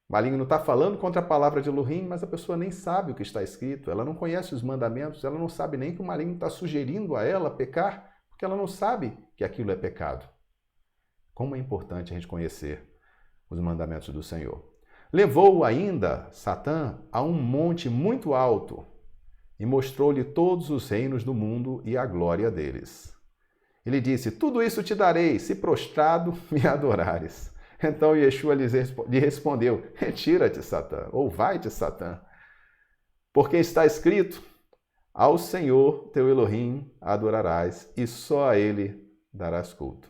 O maligno está falando contra a palavra de Elohim, mas a pessoa nem sabe o que está escrito, ela não conhece os mandamentos, ela não sabe nem que o maligno está sugerindo a ela pecar, porque ela não sabe que aquilo é pecado. Como é importante a gente conhecer os mandamentos do Senhor. Levou-o ainda, Satã, a um monte muito alto e mostrou-lhe todos os reinos do mundo e a glória deles. Ele disse, tudo isso te darei, se prostrado me adorares. Então Yeshua lhe respondeu, retira-te, Satã, ou vai-te, Satã, porque está escrito, ao Senhor teu Elohim adorarás, e só a ele darás culto.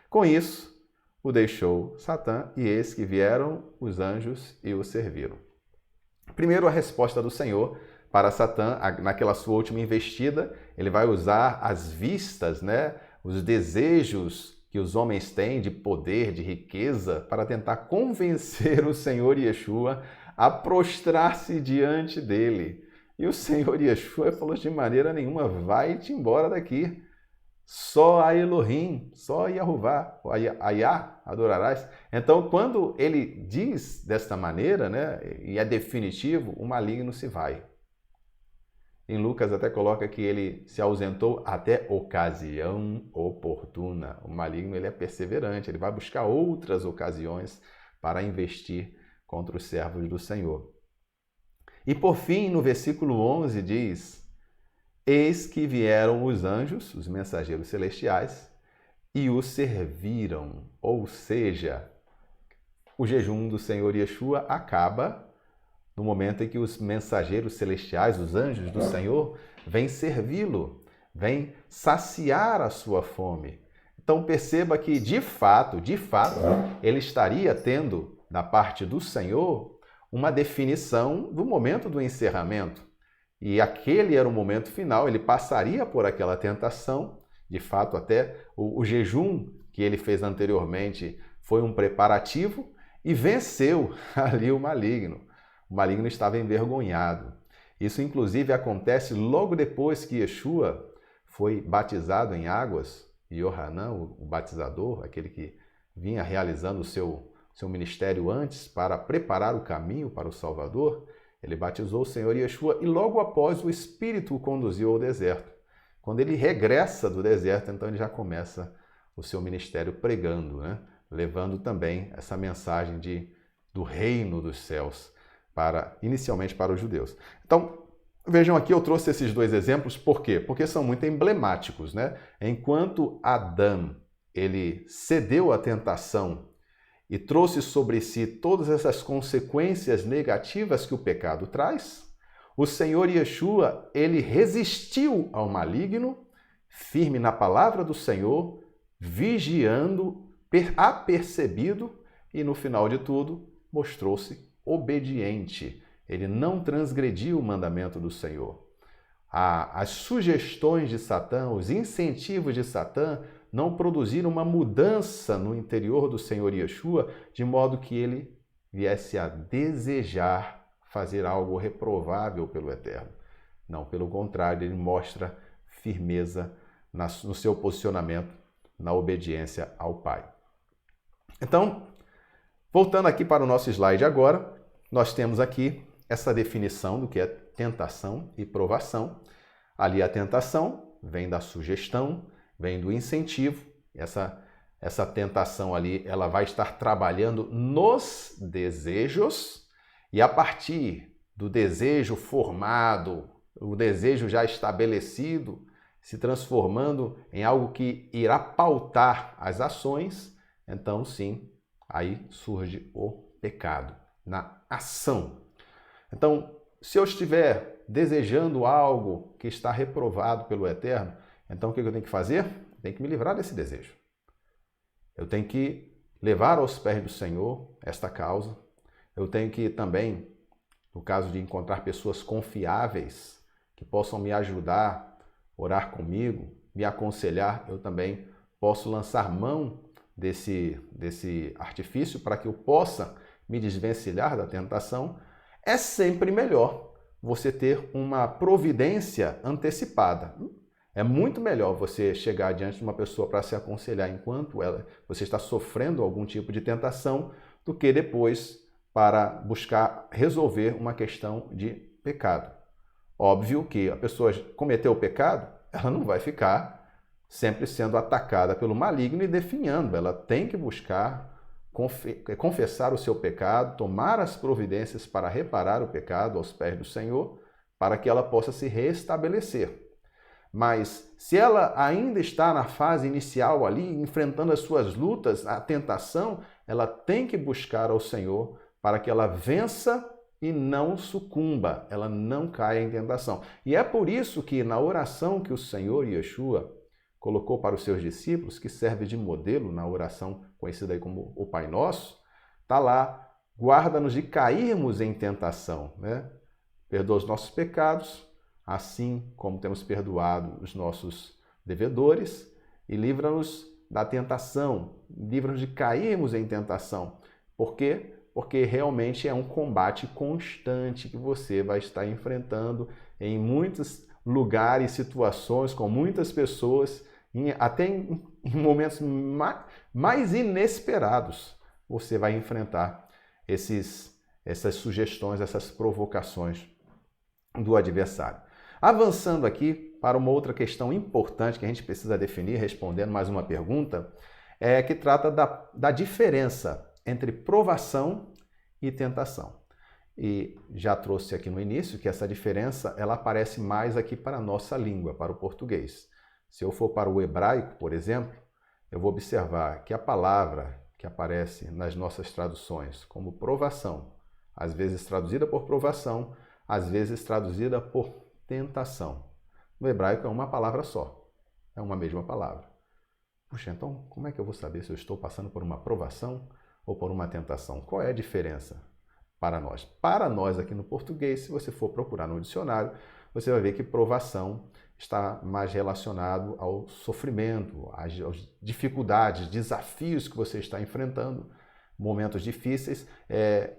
Com isso, o deixou Satã, e eis que vieram os anjos e o serviram. Primeiro, a resposta do Senhor para Satã, naquela sua última investida, ele vai usar as vistas, né, os desejos que os homens têm de poder, de riqueza, para tentar convencer o Senhor Yeshua a prostrar-se diante dele. E o Senhor Yeshua falou de maneira nenhuma, vai-te embora daqui. Só a Elohim, só a Yahová, a Yah adorarás. Então, quando ele diz desta maneira, né, e é definitivo, o maligno se vai. Em Lucas até coloca que ele se ausentou até ocasião oportuna. O maligno ele é perseverante, ele vai buscar outras ocasiões para investir contra os servos do Senhor. E por fim, no versículo 11 diz, eis que vieram os anjos, os mensageiros celestiais, e o serviram. Ou seja, o jejum do Senhor Yeshua acaba no momento em que os mensageiros celestiais, os anjos do Senhor, vêm servi-lo, vêm saciar a sua fome. Então perceba que, de fato, ele estaria tendo, da parte do Senhor, uma definição do momento do encerramento. E aquele era o momento final, ele passaria por aquela tentação, de fato até o jejum que ele fez anteriormente foi um preparativo e venceu ali o maligno. O maligno estava envergonhado. Isso, inclusive, acontece logo depois que Yeshua foi batizado em águas, e Yohanan, o batizador, aquele que vinha realizando o seu ministério antes para preparar o caminho para o Salvador, ele batizou o Senhor Yeshua e logo após o Espírito o conduziu ao deserto. Quando ele regressa do deserto, então ele já começa o seu ministério pregando, né? Levando também essa mensagem do reino dos céus, inicialmente para os judeus. Então, vejam aqui, eu trouxe esses dois exemplos, por quê? Porque são muito emblemáticos, né? Enquanto Adão, ele cedeu à tentação e trouxe sobre si todas essas consequências negativas que o pecado traz, o Senhor Yeshua, ele resistiu ao maligno, firme na palavra do Senhor, vigiando, apercebido e, no final de tudo, mostrou-se obediente. Ele não transgrediu o mandamento do Senhor. As sugestões de Satã, os incentivos de Satã não produziram uma mudança no interior do Senhor Yeshua, de modo que ele viesse a desejar fazer algo reprovável pelo Eterno. Não, pelo contrário, ele mostra firmeza no seu posicionamento, na obediência ao Pai. Então, voltando aqui para o nosso slide agora, nós temos aqui essa definição do que é tentação e provação. Ali a tentação vem da sugestão, vem do incentivo. Essa tentação ali, ela vai estar trabalhando nos desejos e a partir do desejo formado, o desejo já estabelecido, se transformando em algo que irá pautar as ações, então sim, aí surge o pecado, na ação. Então, se eu estiver desejando algo que está reprovado pelo Eterno, então o que eu tenho que fazer? Eu tenho que me livrar desse desejo. Eu tenho que levar aos pés do Senhor esta causa. Eu tenho que também, no caso de encontrar pessoas confiáveis que possam me ajudar, orar comigo, me aconselhar, eu também posso lançar mão desse artifício para que eu possa me desvencilhar da tentação. É sempre melhor você ter uma providência antecipada. É muito melhor você chegar diante de uma pessoa para se aconselhar enquanto você está sofrendo algum tipo de tentação, do que depois para buscar resolver uma questão de pecado. Óbvio que a pessoa cometeu o pecado, ela não vai ficar sempre sendo atacada pelo maligno e definhando. Ela tem que buscar confessar o seu pecado, tomar as providências para reparar o pecado aos pés do Senhor, para que ela possa se restabelecer. Mas se ela ainda está na fase inicial ali, enfrentando as suas lutas, a tentação, ela tem que buscar ao Senhor para que ela vença e não sucumba, ela não caia em tentação. E é por isso que na oração que o Senhor Yeshua colocou para os seus discípulos, que serve de modelo na oração conhecida aí como o Pai Nosso, está lá, guarda-nos de cairmos em tentação, né? Perdoa os nossos pecados, assim como temos perdoado os nossos devedores, e livra-nos da tentação, livra-nos de cairmos em tentação. Por quê? Porque realmente é um combate constante que você vai estar enfrentando em muitos lugares, situações, com muitas pessoas, até em momentos mais inesperados, você vai enfrentar essas sugestões, essas provocações do adversário. Avançando aqui para uma outra questão importante que a gente precisa definir, respondendo mais uma pergunta, que trata da diferença entre provação e tentação. E já trouxe aqui no início que essa diferença ela aparece mais aqui para a nossa língua, para o português. Se eu for para o hebraico, por exemplo, eu vou observar que a palavra que aparece nas nossas traduções como provação, às vezes traduzida por provação, às vezes traduzida por tentação. No hebraico é uma palavra só, é uma mesma palavra. Puxa, então como é que eu vou saber se eu estou passando por uma provação ou por uma tentação? Qual é a diferença para nós? Para nós aqui no português, se você for procurar no dicionário, você vai ver que provação está mais relacionado ao sofrimento, às dificuldades, desafios que você está enfrentando, momentos difíceis.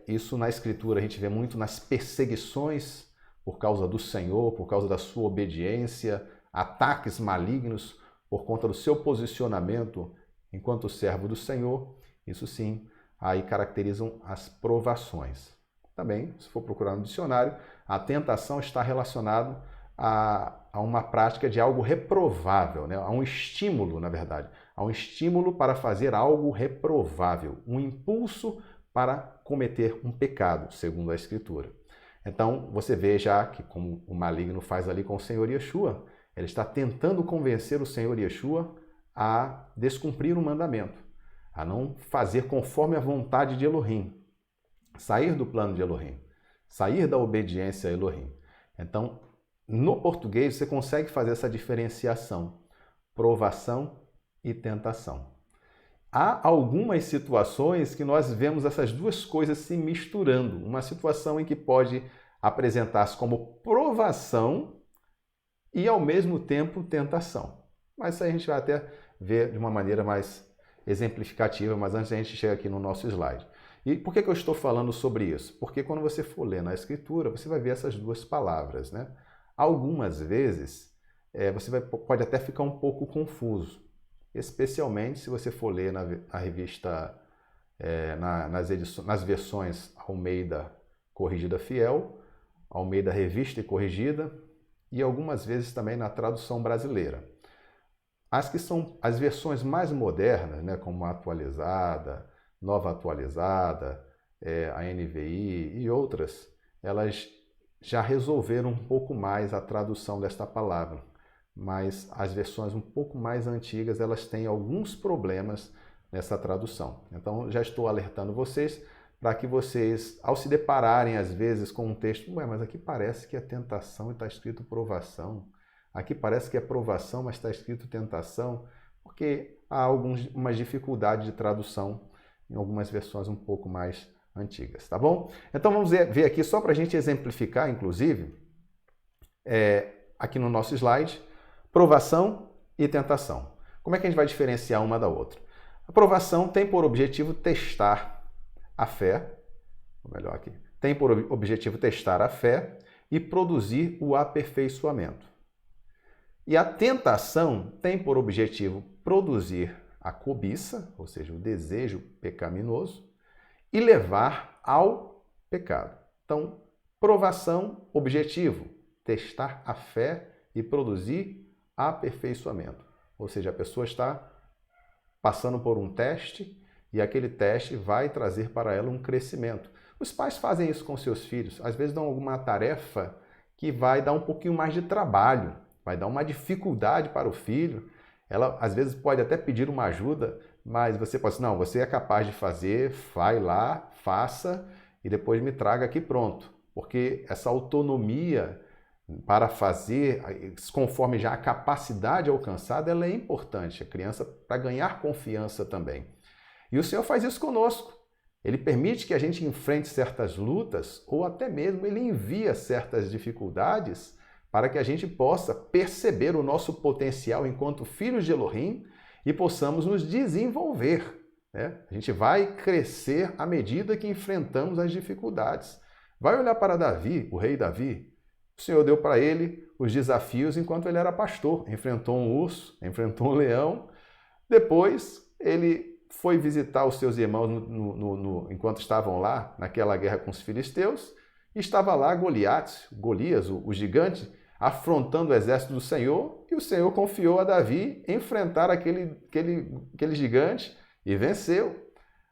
Isso na Escritura a gente vê muito nas perseguições por causa do Senhor, por causa da sua obediência, ataques malignos por conta do seu posicionamento enquanto servo do Senhor, isso sim, aí caracterizam as provações. Também, se for procurar no dicionário, a tentação está relacionada a uma prática de algo reprovável, né? A um estímulo, na verdade, a um estímulo para fazer algo reprovável, um impulso para cometer um pecado, segundo a Escritura. Então, você vê já que, como o maligno faz ali com o Senhor Yeshua, ele está tentando convencer o Senhor Yeshua a descumprir um mandamento, a não fazer conforme a vontade de Elohim, sair do plano de Elohim, sair da obediência a Elohim. Então, no português, você consegue fazer essa diferenciação, provação e tentação. Há algumas situações que nós vemos essas duas coisas se misturando. Uma situação em que pode apresentar-se como provação e, ao mesmo tempo, tentação. Mas isso a gente vai até ver de uma maneira mais exemplificativa, mas antes a gente chega aqui no nosso slide. E por que eu estou falando sobre isso? Porque quando você for ler na Escritura, você vai ver essas duas palavras, né? Algumas vezes, você pode até ficar um pouco confuso, especialmente se você for ler na revista, nas versões Almeida Corrigida Fiel, Almeida Revista e Corrigida, e algumas vezes também na tradução brasileira. As que são as versões mais modernas, né, como a atualizada, nova atualizada, a NVI e outras, elas já resolveram um pouco mais a tradução desta palavra, mas as versões um pouco mais antigas, elas têm alguns problemas nessa tradução. Então, já estou alertando vocês para que vocês, ao se depararem às vezes com um texto, mas aqui parece que é tentação e está escrito provação, aqui parece que é provação, mas está escrito tentação, porque há algumas dificuldades de tradução em algumas versões um pouco mais antigas, tá bom? Então vamos ver aqui, só para a gente exemplificar, inclusive, aqui no nosso slide, provação e tentação. Como é que a gente vai diferenciar uma da outra? A provação tem por objetivo testar a fé, ou melhor aqui, tem por objetivo testar a fé e produzir o aperfeiçoamento. E a tentação tem por objetivo produzir a cobiça, ou seja, o desejo pecaminoso, e levar ao pecado. Então, provação, objetivo, testar a fé e produzir aperfeiçoamento. Ou seja, a pessoa está passando por um teste e aquele teste vai trazer para ela um crescimento. Os pais fazem isso com seus filhos. Às vezes dão alguma tarefa que vai dar um pouquinho mais de trabalho, vai dar uma dificuldade para o filho. Ela, às vezes, pode até pedir uma ajuda, mas você pode dizer, não, você é capaz de fazer, vai lá, faça e depois me traga aqui pronto. Porque essa autonomia para fazer, conforme já a capacidade alcançada, ela é importante. A criança, para ganhar confiança também. E o Senhor faz isso conosco. Ele permite que a gente enfrente certas lutas ou até mesmo ele envia certas dificuldades para que a gente possa perceber o nosso potencial enquanto filhos de Elohim e possamos nos desenvolver, né? A gente vai crescer à medida que enfrentamos as dificuldades. Vai olhar para Davi, o rei Davi. O Senhor deu para ele os desafios enquanto ele era pastor. Enfrentou um urso, enfrentou um leão. Depois, ele foi visitar os seus irmãos enquanto estavam lá naquela guerra com os filisteus. E estava lá Golias, o gigante, afrontando o exército do Senhor, e o Senhor confiou a Davi enfrentar aquele gigante e venceu.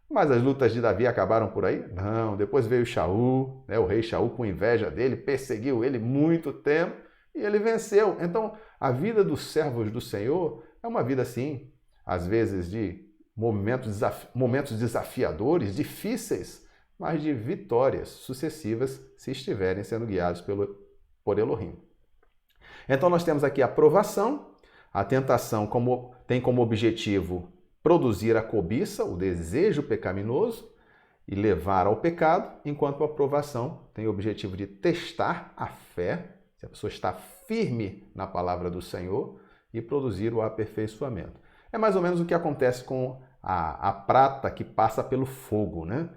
Mas as lutas de Davi acabaram por aí? Não, depois veio Shaul, né, o rei Shaul com inveja dele, perseguiu ele muito tempo e ele venceu. Então, a vida dos servos do Senhor é uma vida assim, às vezes de momentos desafiadores, difíceis, mas de vitórias sucessivas se estiverem sendo guiados por Elohim. Então nós temos aqui a provação, a tentação tem como objetivo produzir a cobiça, o desejo pecaminoso e levar ao pecado, enquanto a provação tem o objetivo de testar a fé, se a pessoa está firme na palavra do Senhor, e produzir o aperfeiçoamento. É mais ou menos o que acontece com a prata que passa pelo fogo, né?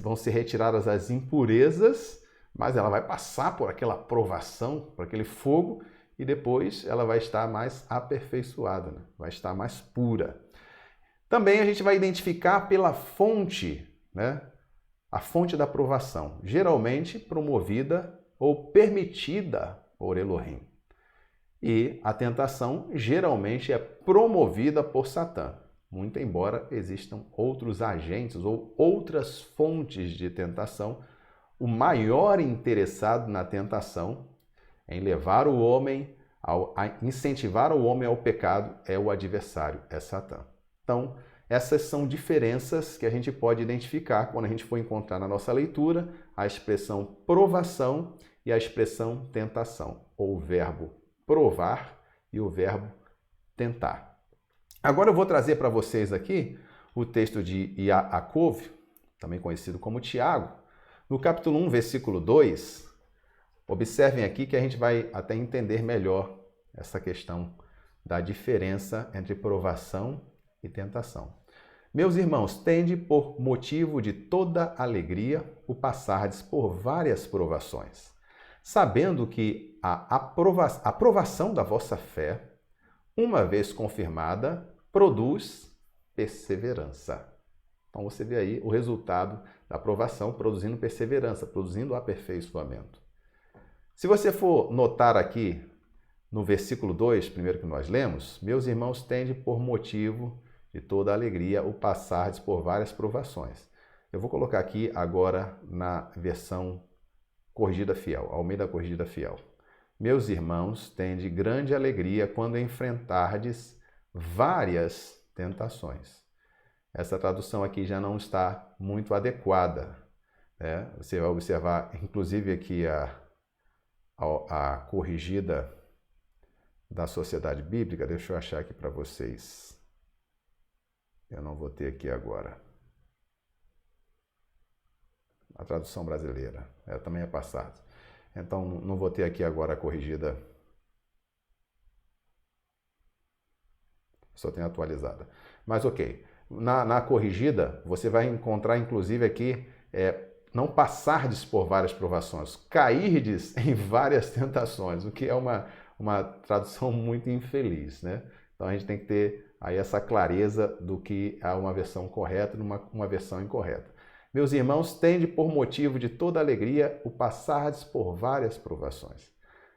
Vão ser retiradas as impurezas mas ela vai passar por aquela provação, por aquele fogo, e depois ela vai estar mais aperfeiçoada, né? Vai estar mais pura. Também a gente vai identificar pela fonte, né? A fonte da provação, geralmente promovida ou permitida por Elohim. E a tentação geralmente é promovida por Satã, muito embora existam outros agentes ou outras fontes de tentação. O maior interessado na tentação, em levar o homem, a incentivar o homem ao pecado, é o adversário, é Satã. Então, essas são diferenças que a gente pode identificar quando a gente for encontrar na nossa leitura a expressão provação e a expressão tentação, ou o verbo provar e o verbo tentar. Agora eu vou trazer para vocês aqui o texto de Yaakov, também conhecido como Tiago, no capítulo 1, versículo 2. Observem aqui que a gente vai até entender melhor essa questão da diferença entre provação e tentação. Meus irmãos, tende por motivo de toda alegria o passardes por várias provações, sabendo que a aprovação da vossa fé, uma vez confirmada, produz perseverança. Então você vê aí o resultado da aprovação produzindo perseverança, produzindo aperfeiçoamento. Se você for notar aqui no versículo 2, primeiro que nós lemos, meus irmãos, tende por motivo de toda alegria o passardes por várias provações. Eu vou colocar aqui agora na versão Corrigida Fiel, Almeida Corrigida Fiel. Meus irmãos, tende grande alegria quando enfrentardes várias tentações. Essa tradução aqui já não está muito adequada, né? Você vai observar, inclusive aqui a corrigida da Sociedade Bíblica. Deixa eu achar aqui para vocês. Eu não vou ter aqui agora. A tradução brasileira, também é passado. Então, não vou ter aqui agora a corrigida. Só tem atualizada. Mas ok. Na corrigida, você vai encontrar, inclusive, aqui, não passardes por várias provações, cairdes em várias tentações, o que é uma tradução muito infeliz, né? Então, a gente tem que ter aí essa clareza do que é uma versão correta e uma versão incorreta. Meus irmãos, tende por motivo de toda alegria o passardes por várias provações,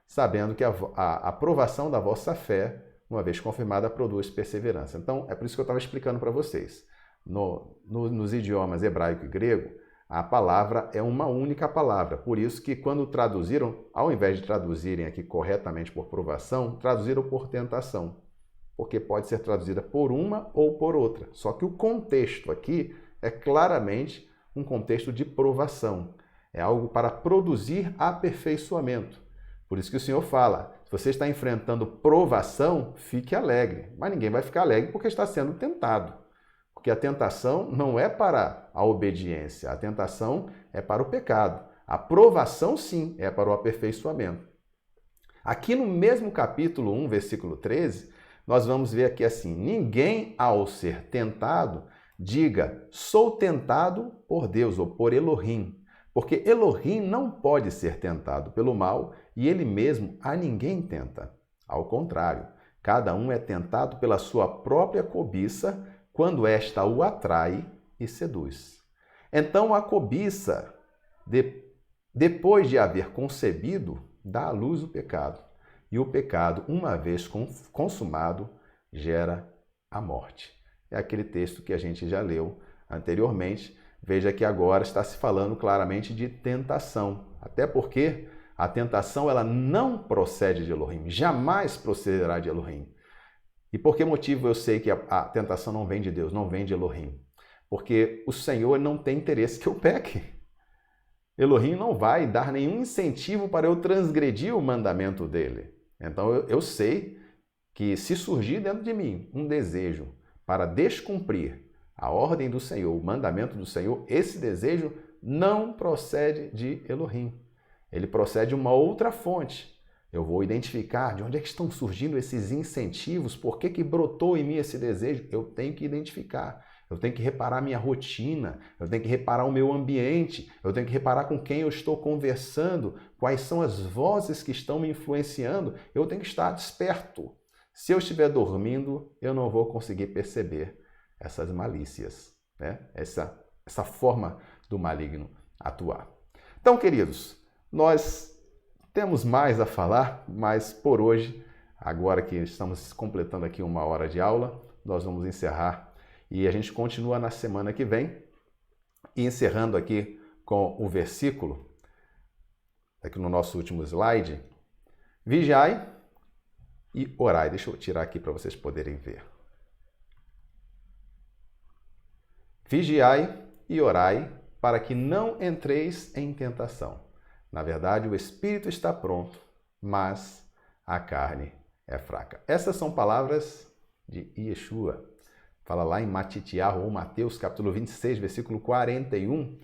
sabendo que a aprovação da vossa fé, uma vez confirmada, produz perseverança. Então, é por isso que eu estava explicando para vocês. Nos idiomas hebraico e grego, a palavra é uma única palavra. Por isso que quando traduziram, ao invés de traduzirem aqui corretamente por provação, traduziram por tentação. Porque pode ser traduzida por uma ou por outra. Só que o contexto aqui é claramente um contexto de provação. É algo para produzir aperfeiçoamento. Por isso que o Senhor fala, se você está enfrentando provação, fique alegre. Mas ninguém vai ficar alegre porque está sendo tentado. Porque a tentação não é para a obediência, a tentação é para o pecado. A provação, sim, é para o aperfeiçoamento. Aqui no mesmo capítulo 1, versículo 13, nós vamos ver aqui assim, ninguém ao ser tentado diga, sou tentado por Deus ou por Elohim, porque Elohim não pode ser tentado pelo mal e ele mesmo a ninguém tenta. Ao contrário, cada um é tentado pela sua própria cobiça quando esta o atrai e seduz. Então a cobiça, depois de haver concebido, dá à luz o pecado. E o pecado, uma vez consumado, gera a morte. É aquele texto que a gente já leu anteriormente. Veja que agora está se falando claramente de tentação. Até porque a tentação ela não procede de Elohim, jamais procederá de Elohim. E por que motivo eu sei que a tentação não vem de Deus, não vem de Elohim? Porque o Senhor não tem interesse que eu peque. Elohim não vai dar nenhum incentivo para eu transgredir o mandamento dele. Então eu sei que se surgir dentro de mim um desejo para descumprir a ordem do Senhor, o mandamento do Senhor, esse desejo não procede de Elohim. Ele procede de uma outra fonte. Eu vou identificar de onde é que estão surgindo esses incentivos, por que brotou em mim esse desejo. Eu tenho que identificar. eu tenho que reparar minha rotina, eu tenho que reparar o meu ambiente, eu tenho que reparar com quem eu estou conversando, quais são as vozes que estão me influenciando, eu tenho que estar desperto. Se eu estiver dormindo, eu não vou conseguir perceber essas malícias, né? Essa forma do maligno atuar. Então, queridos, nós temos mais a falar, mas por hoje, agora que estamos completando aqui 1 hora de aula, nós vamos encerrar e a gente continua na semana que vem. E encerrando aqui com o versículo, aqui no nosso último slide, vigiai e orai. Deixa eu tirar aqui para vocês poderem ver. Vigiai e orai para que não entreis em tentação. Na verdade, o espírito está pronto, mas a carne é fraca. Essas são palavras de Yeshua. Fala lá em Matitiahu ou Mateus, capítulo 26, versículo 41.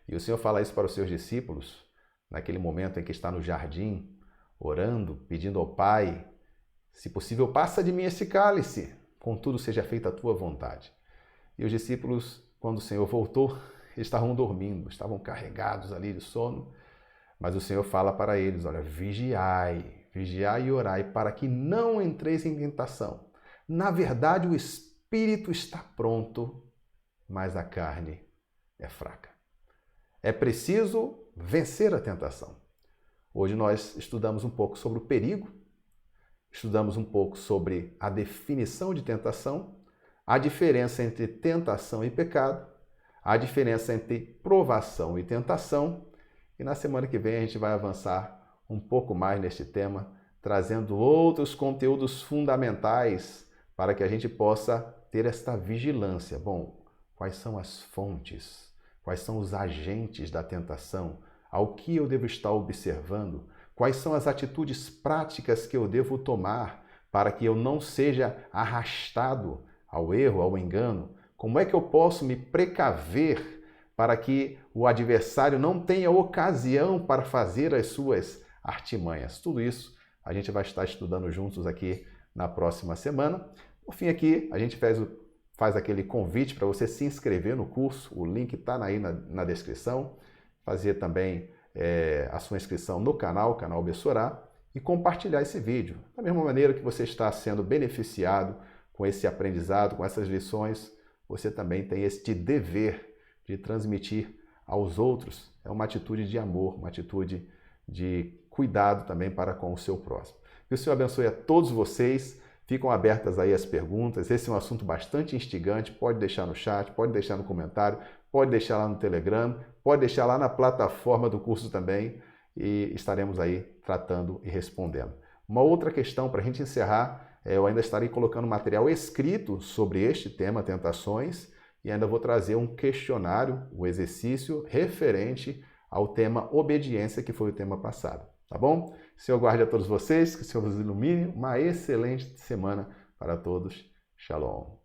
E o Senhor fala isso para os seus discípulos, naquele momento em que está no jardim, orando, pedindo ao Pai, se possível, passa de mim esse cálice, contudo seja feita a tua vontade. E os discípulos, quando o Senhor voltou, estavam dormindo, estavam carregados ali de sono, mas o Senhor fala para eles, olha, vigiai e orai para que não entreis em tentação. Na verdade, o espírito está pronto, mas a carne é fraca. É preciso vencer a tentação. Hoje nós estudamos um pouco sobre o perigo, estudamos um pouco sobre a definição de tentação, a diferença entre tentação e pecado, a diferença entre provação e tentação, e na semana que vem a gente vai avançar um pouco mais neste tema, trazendo outros conteúdos fundamentais para que a gente possa ter esta vigilância. Bom, quais são as fontes? Quais são os agentes da tentação? Ao que eu devo estar observando? Quais são as atitudes práticas que eu devo tomar para que eu não seja arrastado ao erro, ao engano? Como é que eu posso me precaver para que o adversário não tenha ocasião para fazer as suas artimanhas? Tudo isso a gente vai estar estudando juntos aqui na próxima semana. Por fim, aqui a gente faz aquele convite para você se inscrever no curso, o link está aí na descrição, fazer também a sua inscrição no canal Bessorá, e compartilhar esse vídeo. Da mesma maneira que você está sendo beneficiado com esse aprendizado, com essas lições, você também tem este dever de transmitir aos outros. É uma atitude de amor, uma atitude de cuidado também para com o seu próximo. Que o Senhor abençoe a todos vocês. Ficam abertas aí as perguntas. Esse é um assunto bastante instigante. Pode deixar no chat, pode deixar no comentário, pode deixar lá no Telegram, pode deixar lá na plataforma do curso também e estaremos aí tratando e respondendo. Uma outra questão para a gente encerrar, eu ainda estarei colocando material escrito sobre este tema, tentações, e ainda vou trazer um questionário, o exercício referente ao tema obediência, que foi o tema passado. Tá bom? Senhor guarde a todos vocês, que o Senhor vos ilumine. Uma excelente semana para todos. Shalom.